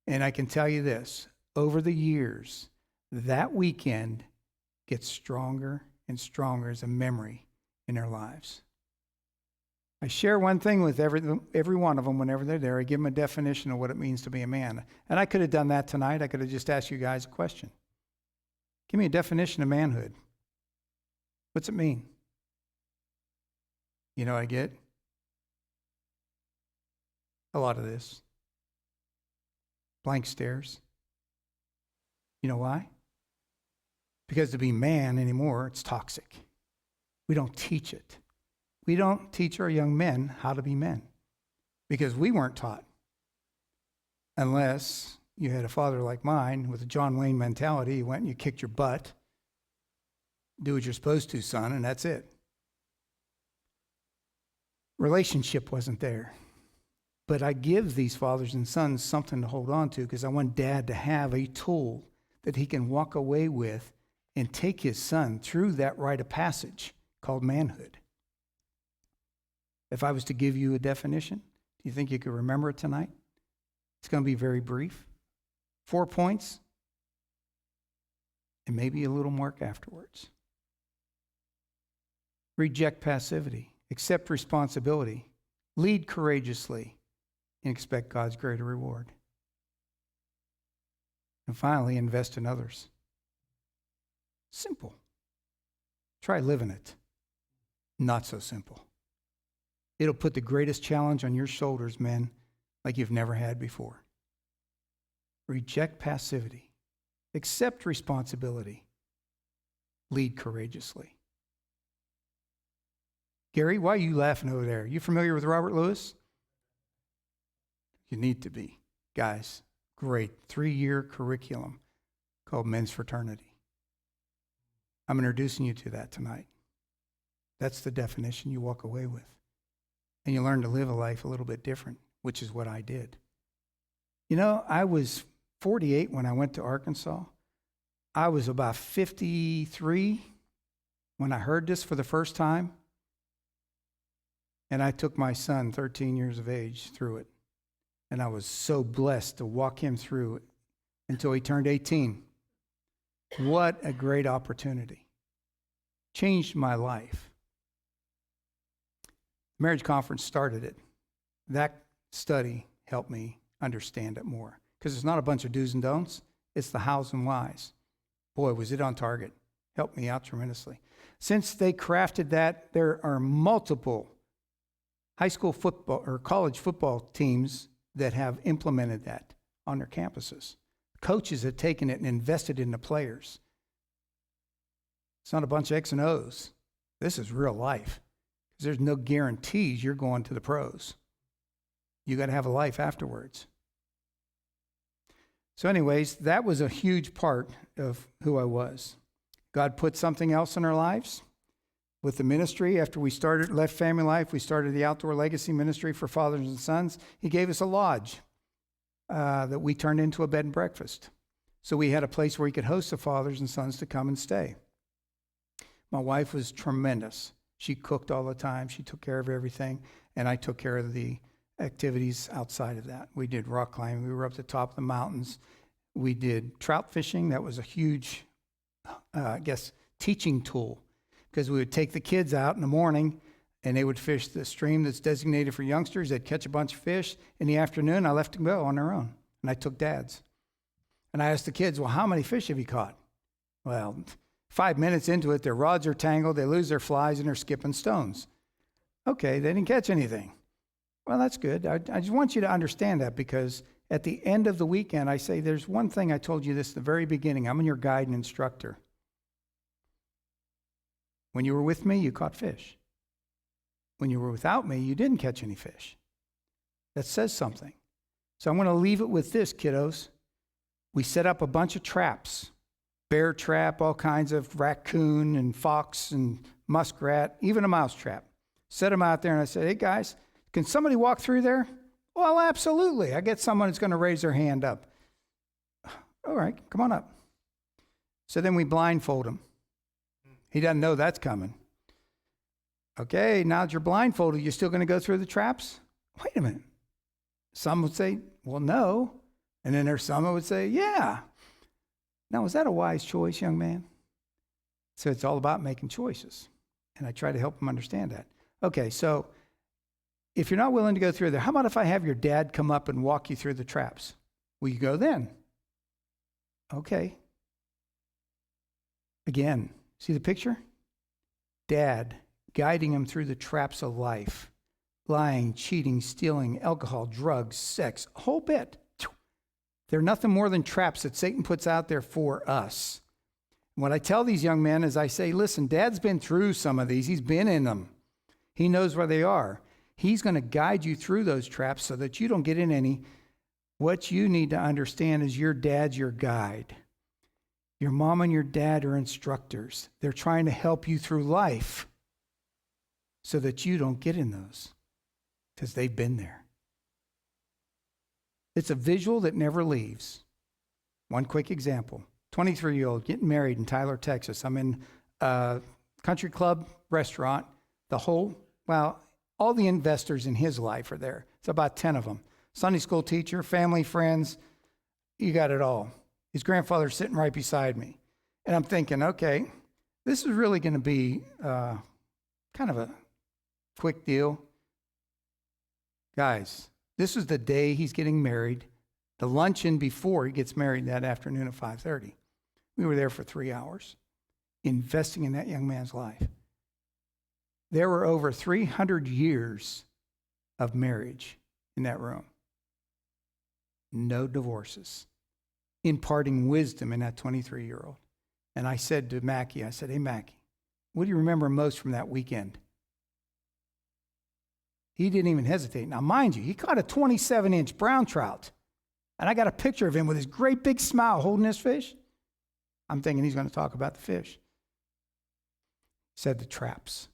And I can tell you this, over the years, that weekend gets stronger and stronger as a memory in their lives. I share one thing with every one of them whenever they're there. I give them a definition of what it means to be a man. And I could have done that tonight. I could have just asked you guys a question. Give me a definition of manhood. What's it mean? You know what I get? A lot of this. Blank stares. You know why? Because to be man anymore, it's toxic. We don't teach it. We don't teach our young men how to be men because we weren't taught. Unless you had a father like mine with a John Wayne mentality, you went and you kicked your butt, do what you're supposed to, son, and that's it. Relationship wasn't there. But I give these fathers and sons something to hold on to because I want dad to have a tool that he can walk away with and take his son through that rite of passage called manhood. If I was to give you a definition, do you think you could remember it tonight? It's going to be very brief. 4 points, and maybe a little mark afterwards. Reject passivity. Accept responsibility. Lead courageously. And expect God's greater reward. And finally, invest in others. Simple. Try living it. Not so simple. It'll put the greatest challenge on your shoulders, men, like you've never had before. Reject passivity. Accept responsibility. Lead courageously. Gary, why are you laughing over there? You familiar with Robert Lewis? You need to be. Guys, great 3-year curriculum called Men's Fraternity. I'm introducing you to that tonight. That's the definition you walk away with. And you learn to live a life a little bit different, which is what I did. You know, I was 48 when I went to Arkansas. I was about 53 when I heard this for the first time. And I took my son, 13 years of age, through it. And I was so blessed to walk him through it until he turned 18. What a great opportunity. Changed my life. Marriage conference started it. That study helped me understand it more. Because it's not a bunch of do's and don'ts. It's the hows and whys. Boy, was it on target. Helped me out tremendously. Since they crafted that, there are multiple high school football or college football teams that have implemented that on their campuses. Coaches have taken it and invested in the players. It's not a bunch of X and O's. This is real life. Because there's no guarantees you're going to the pros. You got to have a life afterwards. So anyways, that was a huge part of who I was. God put something else in our lives. With the ministry, after we left Family Life, we started the Outdoor Legacy Ministry for fathers and sons. He gave us a lodge that we turned into a bed and breakfast. So we had a place where we could host the fathers and sons to come and stay. My wife was tremendous. She cooked all the time. She took care of everything. And I took care of the activities outside of that. We did rock climbing. We were up the top of the mountains. We did trout fishing. That was a huge, teaching tool. Because we would take the kids out in the morning and they would fish the stream that's designated for youngsters. They'd catch a bunch of fish. In the afternoon, I left them go on their own. And I took dads. And I asked the kids, well, how many fish have you caught? Well, 5 minutes into it, their rods are tangled, they lose their flies, and they're skipping stones. Okay, they didn't catch anything. Well, that's good. I just want you to understand that because at the end of the weekend, I say, there's one thing I told you this at the very beginning. I'm your guide and instructor. When you were with me, you caught fish. When you were without me, you didn't catch any fish. That says something. So I'm going to leave it with this, kiddos. We set up a bunch of traps, bear trap, all kinds of raccoon and fox and muskrat, even a mouse trap. Set them out there, and I said, hey, guys, can somebody walk through there? Well, absolutely. I get someone that's going to raise their hand up. All right, come on up. So then we blindfold him. He doesn't know that's coming. Okay, now that you're blindfolded, you're still going to go through the traps? Wait a minute. Some would say, well, no. And then there's some that would say, yeah. Now, was that a wise choice, young man? So it's all about making choices. And I try to help him understand that. Okay, so if you're not willing to go through there, how about if I have your dad come up and walk you through the traps? Will you go then? Okay. Again, see the picture? Dad guiding him through the traps of life. Lying, cheating, stealing, alcohol, drugs, sex, a whole bit. They're nothing more than traps that Satan puts out there for us. What I tell these young men is I say, listen, Dad's been through some of these. He's been in them. He knows where they are. He's going to guide you through those traps so that you don't get in any. What you need to understand is your dad's your guide. Your mom and your dad are instructors. They're trying to help you through life so that you don't get in those because they've been there. It's a visual that never leaves. One quick example. 23-year-old getting married in Tyler, Texas. I'm in a country club restaurant. All the investors in his life are there. It's about 10 of them. Sunday school teacher, family, friends, you got it all. His grandfather's sitting right beside me. And I'm thinking, okay, this is really going to be kind of a quick deal. Guys, this is the day he's getting married. The luncheon before he gets married that afternoon at 5:30. We were there for 3 hours, investing in that young man's life. There were over 300 years of marriage in that room. No divorces. Imparting wisdom in that 23-year-old. And I said to Mackie, I said, hey, Mackie, what do you remember most from that weekend? He didn't even hesitate. Now, mind you, he caught a 27-inch brown trout. And I got a picture of him with his great big smile holding his fish. I'm thinking he's going to talk about the fish. Said the traps.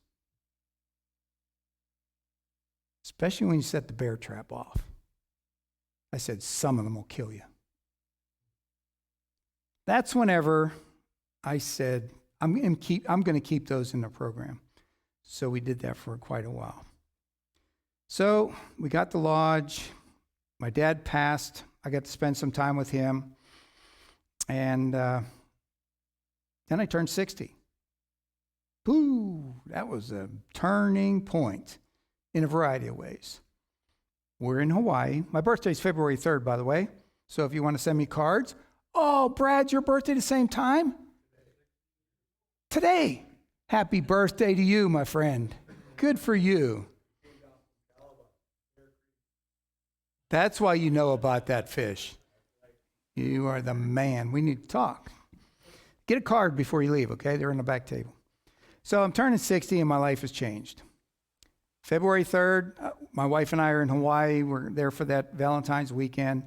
Especially when you set the bear trap off. I said, some of them will kill you. That's whenever I said, I'm going to keep those in the program. So we did that for quite a while. So we got the lodge. My dad passed. I got to spend some time with him. And then I turned 60. Boo! That was a turning point in a variety of ways. We're in Hawaii. My birthday's February 3rd, by the way. So if you want to send me cards. Oh, Brad, your birthday the same time? Today. Happy birthday to you, my friend. Good for you. That's why you know about that fish. You are the man. We need to talk. Get a card before you leave, okay? They're on the back table. So I'm turning 60 and my life has changed. February 3rd, my wife and I are in Hawaii. We're there for that Valentine's weekend.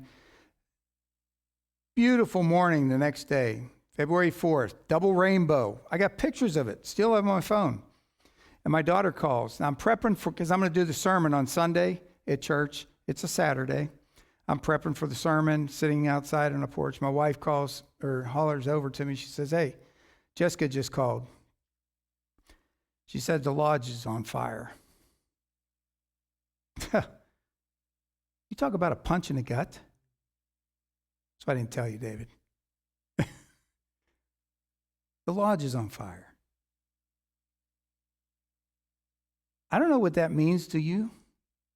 Beautiful morning the next day. February 4th, double rainbow. I got pictures of it, still have on my phone. And my daughter calls. Now I'm prepping because I'm going to do the sermon on Sunday at church. It's a Saturday. I'm prepping for the sermon, sitting outside on a porch. My wife calls or hollers over to me. She says, hey, Jessica just called. She said the lodge is on fire. You talk about a punch in the gut. That's what I didn't tell you, David. The lodge is on fire. I don't know what that means to you,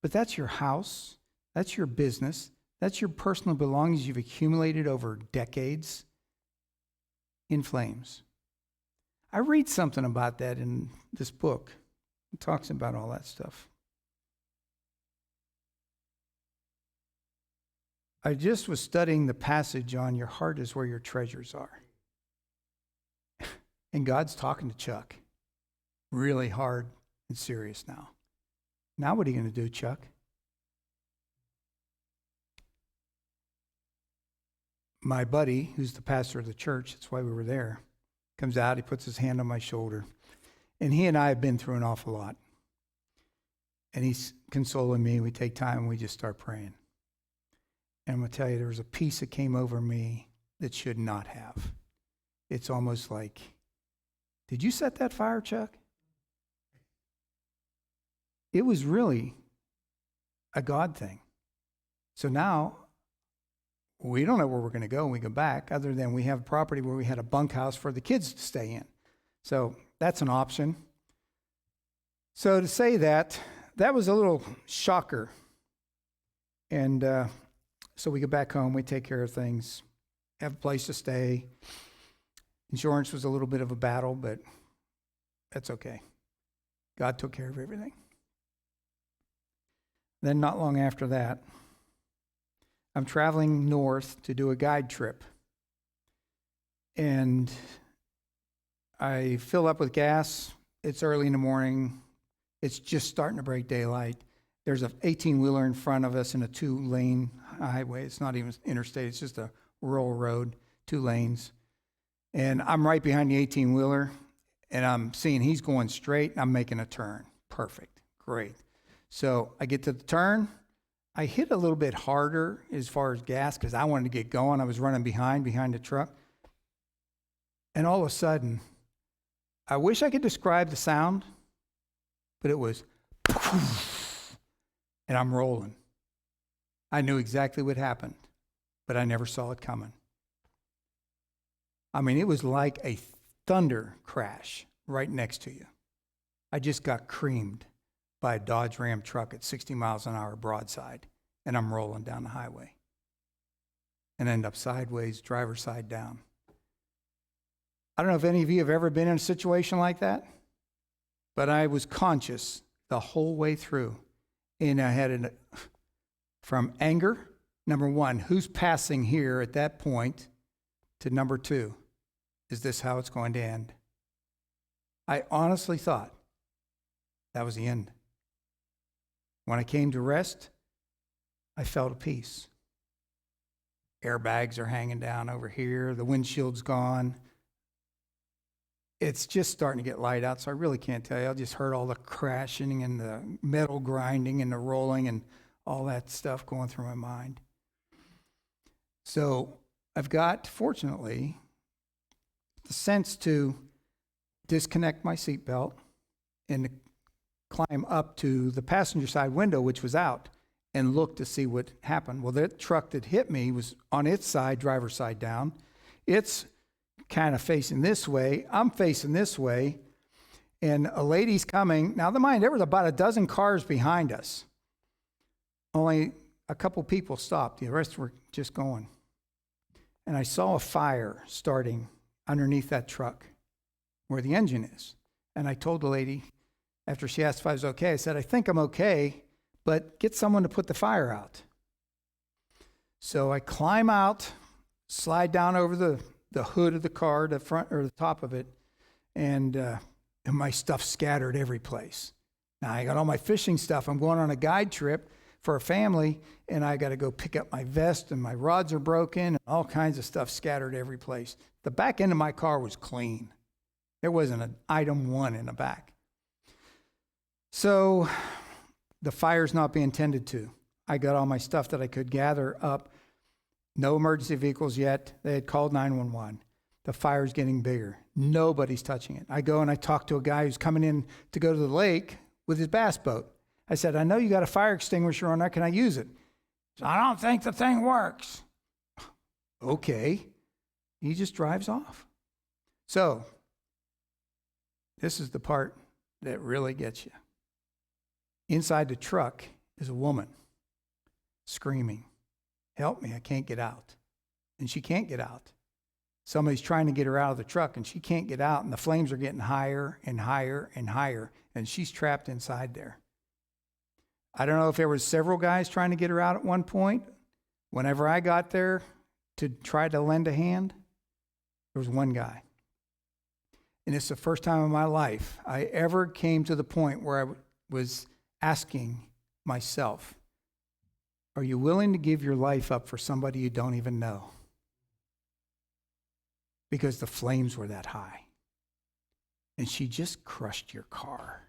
but that's your house. That's your business. That's your personal belongings you've accumulated over decades in flames. I read something about that in this book. It talks about all that stuff. I just was studying the passage on your heart is where your treasures are. And God's talking to Chuck really hard and serious now. Now what are you going to do, Chuck? my buddy, who's the pastor of the church, that's why we were there, comes out, he puts his hand on my shoulder. And he and I have been through an awful lot. And he's consoling me. We take time and we just start praying. And I'm going to tell you, there was a peace that came over me that should not have. It's almost like, did you set that fire, Chuck? It was really a God thing. So now, we don't know where we're going to go when we go back, other than we have a property where we had a bunkhouse for the kids to stay in. So that's an option. So to say that was a little shocker. And so we go back home, we take care of things, have a place to stay. Insurance was a little bit of a battle, but that's okay. God took care of everything. Then not long after that, I'm traveling north to do a guide trip. And I fill up with gas. It's early in the morning. It's just starting to break daylight. There's an 18-wheeler in front of us in a 2-lane highway. It's not even interstate. It's just a rural road, 2 lanes. And I'm right behind the 18-wheeler, and I'm seeing he's going straight, and I'm making a turn. Perfect. Great. So I get to the turn. I hit a little bit harder as far as gas because I wanted to get going. I was running behind the truck. And all of a sudden, I wish I could describe the sound, but it was, and I'm rolling. I knew exactly what happened, but I never saw it coming. I mean, it was like a thunder crash right next to you. I just got creamed by a Dodge Ram truck at 60 miles an hour broadside, and I'm rolling down the highway and end up sideways, driver's side down. I don't know if any of you have ever been in a situation like that, but I was conscious the whole way through, and I had from anger, number one, who's passing here at that point, to number two, is this how it's going to end? I honestly thought that was the end. When I came to rest, I felt a peace. Airbags are hanging down over here. The windshield's gone. It's just starting to get light out, so I really can't tell you. I just heard all the crashing and the metal grinding and the rolling and all that stuff going through my mind. So I've got, fortunately, the sense to disconnect my seatbelt and climb up to the passenger side window, which was out, and look to see what happened. Well, that truck that hit me was on its side, driver's side down. It's kind of facing this way. I'm facing this way, and a lady's coming. Now, mind, there was about a dozen cars behind us. Only a couple people stopped. The rest were just going. And I saw a fire starting underneath that truck where the engine is. And I told the lady, after she asked if I was okay, I said, I think I'm okay, but get someone to put the fire out. So I climb out, slide down over the hood of the car, the front or the top of it, and my stuff scattered every place. Now I got all my fishing stuff. I'm going on a guide trip for a family, and I got to go pick up my vest, and my rods are broken, and all kinds of stuff scattered every place. The back end of my car was clean. There wasn't an item one in the back. So the fire's not being tended to. I got all my stuff that I could gather up. No emergency vehicles yet. They had called 911. The fire's getting bigger. Nobody's touching it. I go and I talk to a guy who's coming in to go to the lake with his bass boat. I said, I know you got a fire extinguisher on there. Can I use it? He said, I don't think the thing works. Okay. He just drives off. So this is the part that really gets you. Inside the truck is a woman screaming, help me, I can't get out. And she can't get out. Somebody's trying to get her out of the truck, and she can't get out, and the flames are getting higher and higher and higher, and she's trapped inside there. I don't know if there was several guys trying to get her out at one point. Whenever I got there to try to lend a hand, there was one guy. And it's the first time in my life I ever came to the point where I was asking myself, are you willing to give your life up for somebody you don't even know? because the flames were that high. And she just crushed your car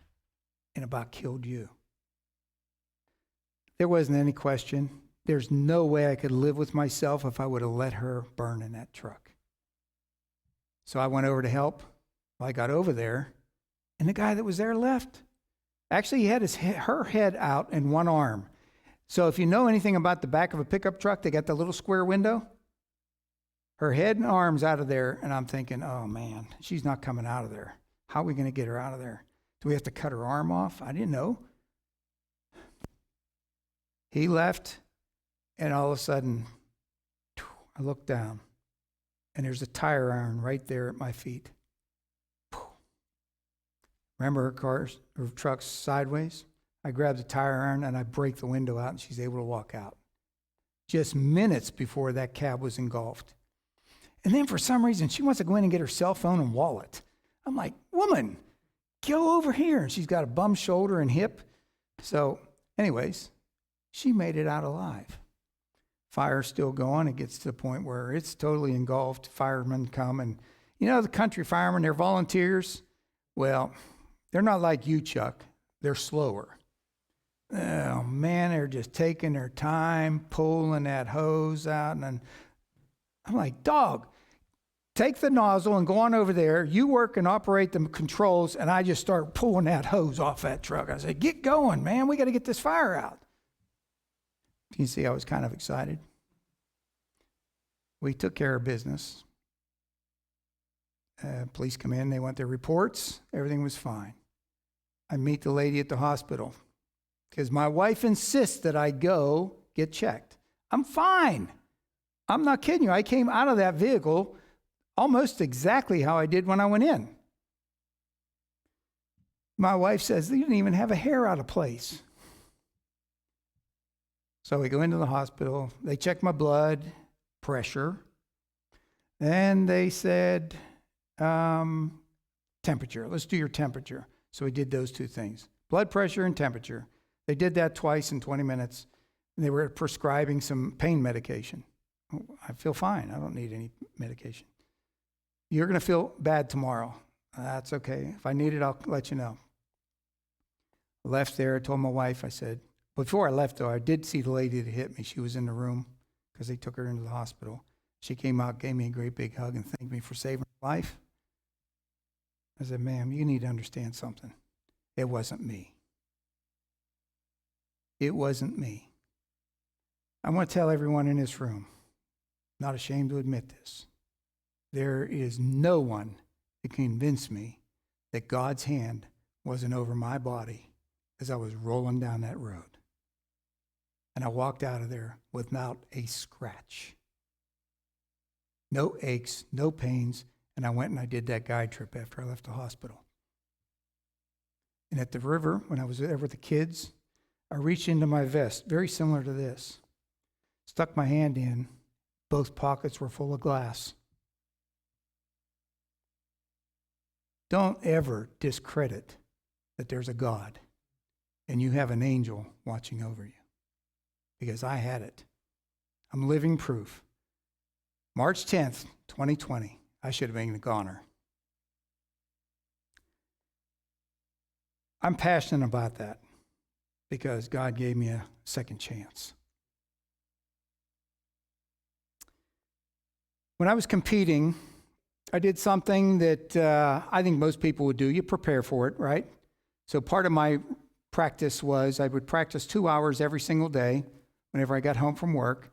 and about killed you. There wasn't any question. There's no way I could live with myself if I would have let her burn in that truck. So I went over to help. Well, I got over there, and the guy that was there left. Actually, he had her head out and one arm. So if you know anything about the back of a pickup truck, they got the little square window. Her head and arms out of there, and I'm thinking, oh man, she's not coming out of there. How are we going to get her out of there? Do we have to cut her arm off? I didn't know. He left, and all of a sudden, I looked down, and there's a tire iron right there at my feet. Remember her truck's sideways? I grab the tire iron, and I break the window out, and she's able to walk out. Just minutes before that cab was engulfed. And then for some reason, she wants to go in and get her cell phone and wallet. I'm like, woman, go over here. And she's got a bum shoulder and hip. So anyways, she made it out alive. Fire's still going. It gets to the point where it's totally engulfed. Firemen come, and you know the country firemen, they're volunteers. Well, they're not like you, Chuck. They're slower. Oh man, they're just taking their time, pulling that hose out. And I'm like, dog, take the nozzle and go on over there. You work and operate the controls, and I just start pulling that hose off that truck. I said, get going, man. We got to get this fire out. You can see I was kind of excited. We took care of business. Police come in. They want their reports. Everything was fine. I meet the lady at the hospital because my wife insists that I go get checked. I'm fine. I'm not kidding you. I came out of that vehicle almost exactly how I did when I went in. My wife says, you didn't even have a hair out of place. So we go into the hospital. They check my blood pressure. And they said, temperature. Let's do your temperature. So we did those two things, blood pressure and temperature. They did that twice in 20 minutes. And they were prescribing some pain medication. I feel fine. I don't need any medication. You're going to feel bad tomorrow. That's okay. If I need it, I'll let you know. I left there. I told my wife, I said, before I left, though, I did see the lady that hit me. She was in the room because they took her into the hospital. She came out, gave me a great big hug, and thanked me for saving her life. I said, ma'am, you need to understand something. It wasn't me. It wasn't me. I want to tell everyone in this room, not ashamed to admit this, there is no one that can convince me that God's hand wasn't over my body as I was rolling down that road. And I walked out of there without a scratch. No aches, no pains, and I went and I did that guide trip after I left the hospital. And at the river, when I was there with the kids, I reached into my vest, very similar to this, stuck my hand in, both pockets were full of glass. Don't ever discredit that there's a God and you have an angel watching over you, because I had it. I'm living proof. March 10th, 2020, I should have been a goner. I'm passionate about that because God gave me a second chance. When I was competing, I did something that I think most people would do. You prepare for it, right? So part of my practice was I would practice 2 hours every single day whenever I got home from work,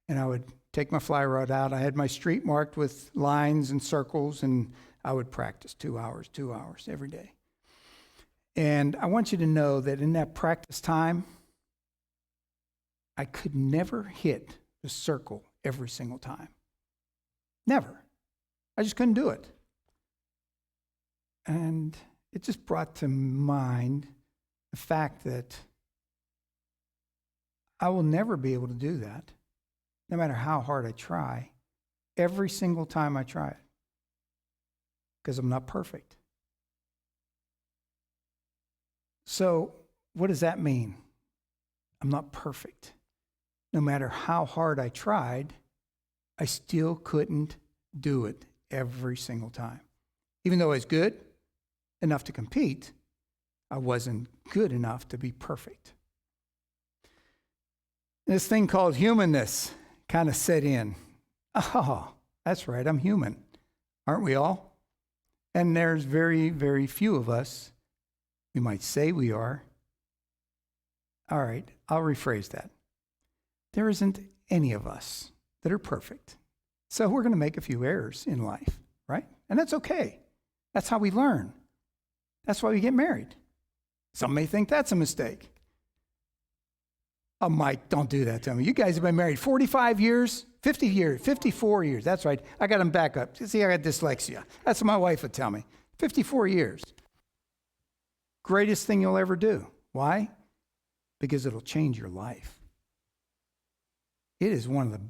and I would take my fly rod out. I had my street marked with lines and circles, and I would practice 2 hours every day. And I want you to know that in that practice time, I could never hit the circle every single time. Never. I just couldn't do it. And it just brought to mind the fact that I will never be able to do that, no matter how hard I try, every single time I try it, because I'm not perfect. So what does that mean? I'm not perfect. No matter how hard I tried, I still couldn't do it every single time. Even though I was good enough to compete, I wasn't good enough to be perfect. This thing called humanness kind of set in. Oh, that's right, I'm human. Aren't we all? And there's very, very few of us. We might say we are. All right, I'll rephrase that. There isn't any of us that are perfect. So we're going to make a few errors in life, right? And that's okay. That's how we learn. That's why we get married. Some may think that's a mistake. Oh, Mike, don't do that to me. You guys have been married 45 years, 50 years, 54 years. That's right. I got them back up. See, I got dyslexia. That's what my wife would tell me. 54 years. Greatest thing you'll ever do. Why? Because it'll change your life. It is one of the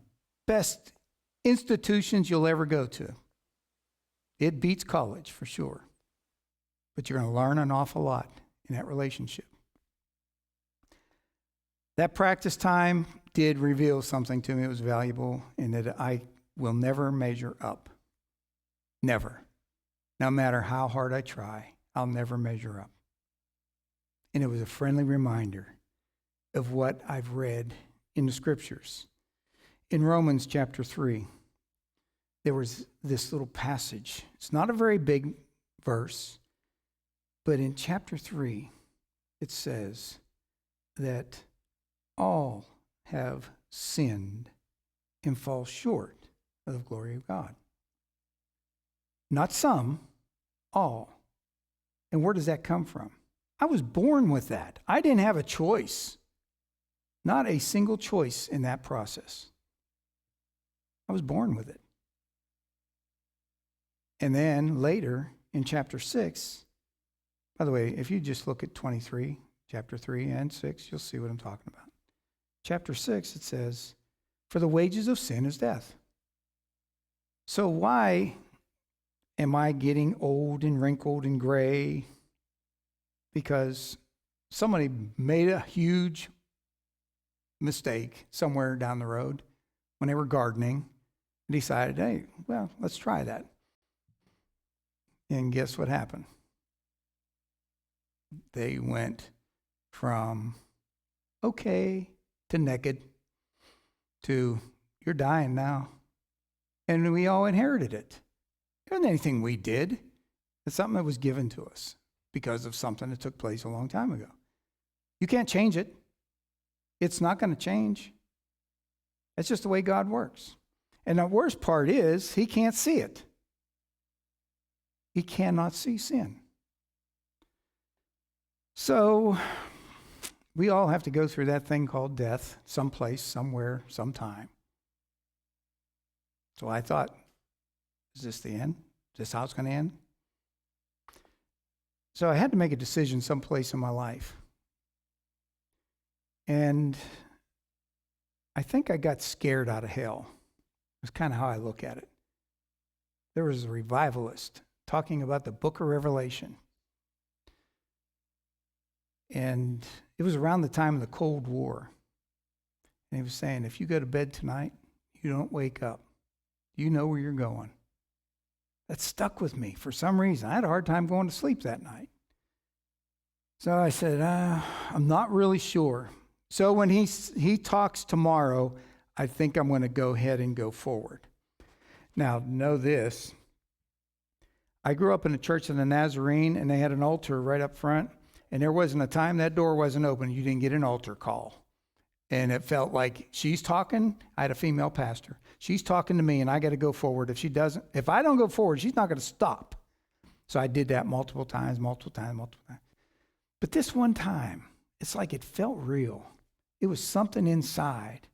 best institutions you'll ever go to. It beats college for sure. But you're going to learn an awful lot in that relationship. That practice time did reveal something to me. It was valuable in that I will never measure up. Never. No matter how hard I try, I'll never measure up. And it was a friendly reminder of what I've read in the scriptures. In Romans chapter 3, there was this little passage. It's not a very big verse, but in chapter 3, it says that all have sinned and fall short of the glory of God. Not some, all. And where does that come from? I was born with that. I didn't have a choice. Not a single choice in that process. I was born with it. And then later in chapter 6, by the way, if you just look at 23, chapter 3 and 6, you'll see what I'm talking about. Chapter 6, it says, for the wages of sin is death. So why am I getting old and wrinkled and gray? Because somebody made a huge mistake somewhere down the road when they were gardening and decided, hey, well, let's try that. And guess what happened? They went from okay to naked to you're dying now. And we all inherited it. It wasn't anything we did. It's something that was given to us because of something that took place a long time ago. You can't change it. It's not going to change. It's just the way God works. And the worst part is he can't see it. He cannot see sin. So we all have to go through that thing called death, someplace, somewhere, sometime. So I thought, is this the end? Is this how it's going to end? So I had to make a decision someplace in my life. And I think I got scared out of hell. That's kind of how I look at it. There was a revivalist talking about the book of Revelation. And it was around the time of the Cold War. And he was saying, if you go to bed tonight, you don't wake up. You know where you're going. That stuck with me for some reason. I had a hard time going to sleep that night. So I said, I'm not really sure. So when he talks tomorrow, I think I'm going to go ahead and go forward. Now, know this. I grew up in a church of the Nazarene, and they had an altar right up front. And there wasn't a time that door wasn't open, you didn't get an altar call. And it felt like she's talking. I had a female pastor. She's talking to me, and I got to go forward. If I don't go forward, she's not going to stop. So I did that multiple times. But this one time, it's like it felt real. It was something inside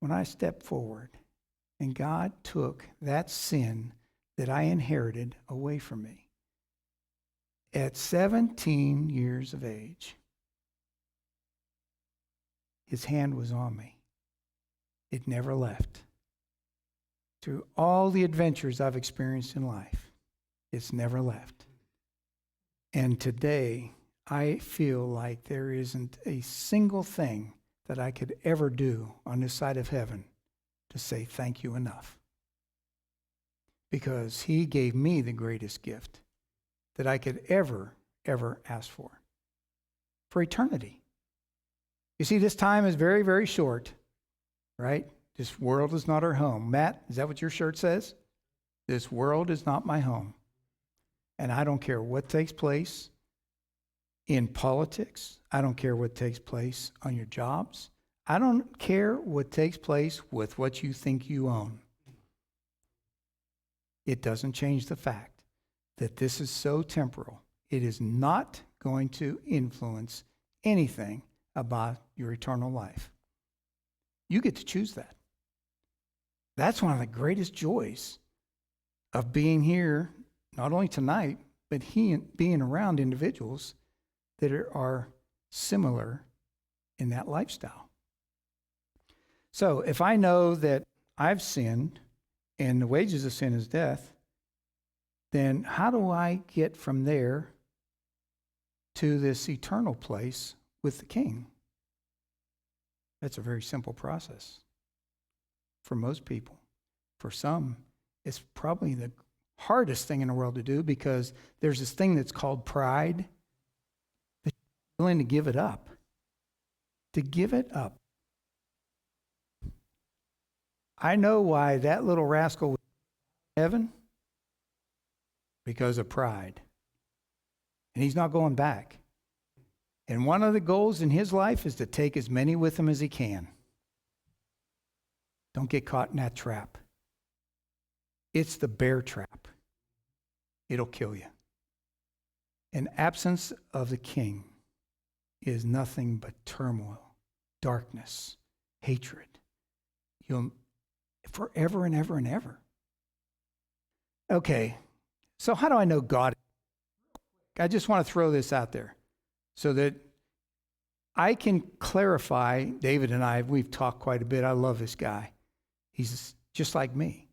when I stepped forward, and God took that sin that I inherited away from me. At 17 years of age, his hand was on me. It never left. Through all the adventures I've experienced in life, it's never left. And today, I feel like there isn't a single thing that I could ever do on this side of heaven to say thank you enough. because he gave me the greatest gift that I could ever ask for eternity. You see, this time is very, very short, right? This world is not our home. Matt, is that what your shirt says? This world is not my home. And I don't care what takes place in politics. I don't care what takes place on your jobs. I don't care what takes place with what you think you own. It doesn't change the fact that this is so temporal. It is not going to influence anything about your eternal life. You get to choose that. That's one of the greatest joys of being here, not only tonight, but being around individuals that are similar in that lifestyle. So if I know that I've sinned and the wages of sin is death, then how do I get from there to this eternal place with the King? That's a very simple process for most people. For some, it's probably the hardest thing in the world to do, because there's this thing that's called pride, that you're willing to give it up. To give it up. I know why that little rascal was in heaven. Because of pride. And he's not going back. And one of the goals in his life is to take as many with him as he can. Don't get caught in that trap. It's the bear trap. It'll kill you. An absence of the King is nothing but turmoil, darkness, hatred. You'll forever and ever and ever. Okay, so how do I know God? I just want to throw this out there so that I can clarify. David and I, we've talked quite a bit. I love this guy. He's just like me.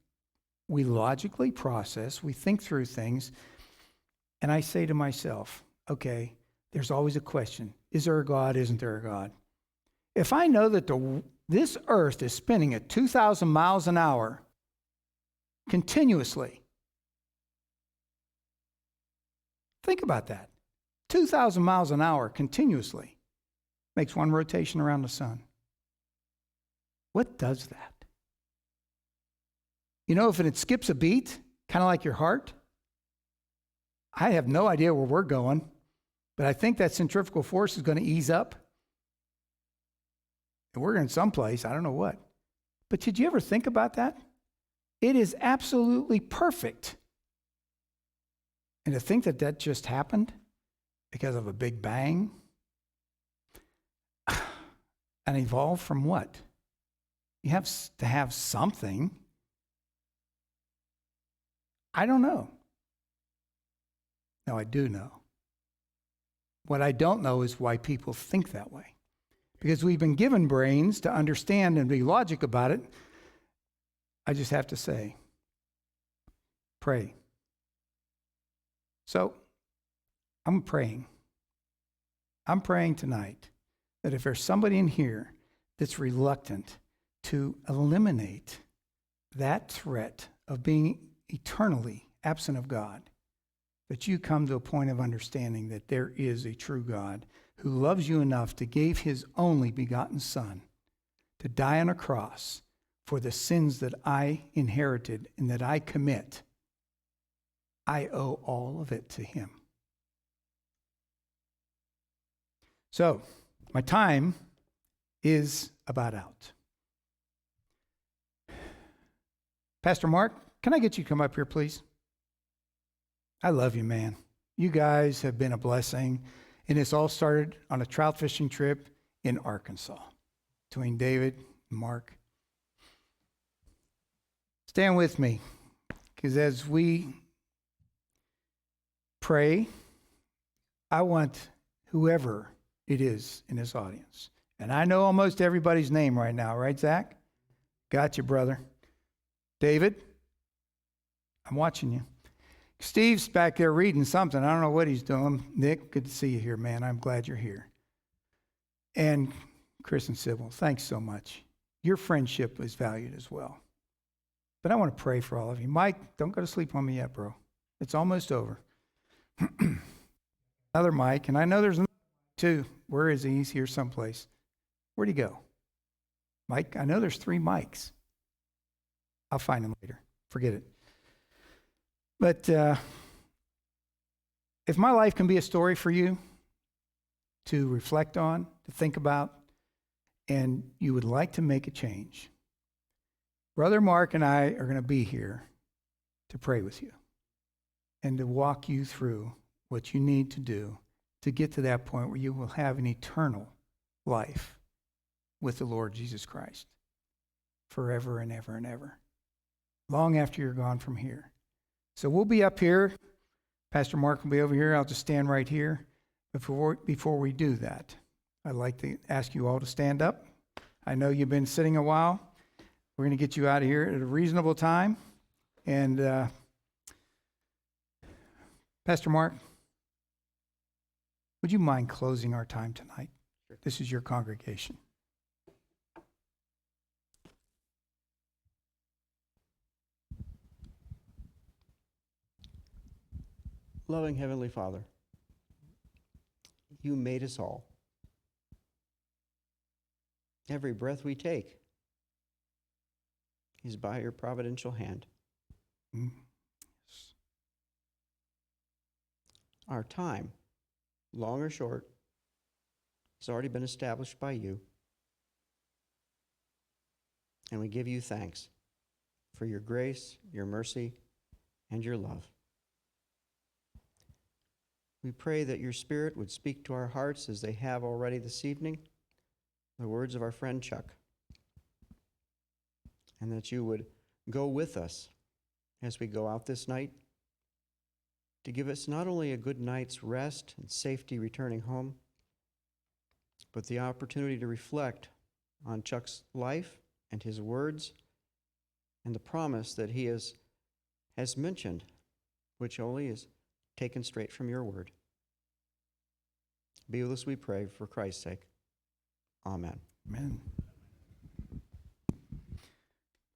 We logically process, we think through things, and I say to myself, okay, there's always a question. Is there a God? Isn't there a God? If I know that this earth is spinning at 2,000 miles an hour continuously, think about that. 2,000 miles an hour continuously makes one rotation around the sun. What does that? You know, if it skips a beat, kind of like your heart, I have no idea where we're going, but I think that centrifugal force is going to ease up. And we're in some place, I don't know what. But did you ever think about that? It is absolutely perfect. And to think that that just happened because of a big bang and evolved from what? You have to have something. I don't know. No, I do know. What I don't know is why people think that way. Because we've been given brains to understand and be logic about it. I just have to say, pray. So, I'm praying. I'm praying tonight that if there's somebody in here that's reluctant to eliminate that threat of being eternally absent of God, that you come to a point of understanding that there is a true God who loves you enough to give his only begotten Son to die on a cross for the sins that I inherited and that I commit. I owe all of it to him. So, my time is about out. Pastor Mark, can I get you to come up here, please? I love you, man. You guys have been a blessing. And this all started on a trout fishing trip in Arkansas between David and Mark. Stand with me, because as we pray, I want whoever it is in this audience. And I know almost everybody's name right now, right, Zach? Got you, brother. David, I'm watching you. Steve's back there reading something. I don't know what he's doing. Nick, good to see you here, man. I'm glad you're here. And Chris and Sybil, thanks so much. Your friendship is valued as well. But I want to pray for all of you. Mike, don't go to sleep on me yet, bro. It's almost over. Another Mike, and I know there's another too. Where is he? He's here someplace. Where'd he go? Mike, I know there's 3 Mikes. I'll find him later. Forget it. But if my life can be a story for you to reflect on, to think about, and you would like to make a change, Brother Mark and I are going to be here to pray with you and to walk you through what you need to do to get to that point where you will have an eternal life with the Lord Jesus Christ forever and ever and ever, long after you're gone from here. So we'll be up here. Pastor Mark will be over here. I'll just stand right here. Before we do that, I'd like to ask you all to stand up. I know you've been sitting a while. We're going to get you out of here at a reasonable time. And Pastor Mark, would you mind closing our time tonight? This is your congregation. Loving Heavenly Father, you made us all. Every breath we take is by your providential hand. Our time, long or short, has already been established by you. And we give you thanks for your grace, your mercy, and your love. We pray that your Spirit would speak to our hearts as they have already this evening, the words of our friend Chuck, and that you would go with us as we go out this night to give us not only a good night's rest and safety returning home, but the opportunity to reflect on Chuck's life and his words and the promise that he has mentioned, which only is taken straight from your word. Be with us, we pray, for Christ's sake. Amen. Amen.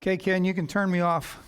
Okay, Ken, you can turn me off.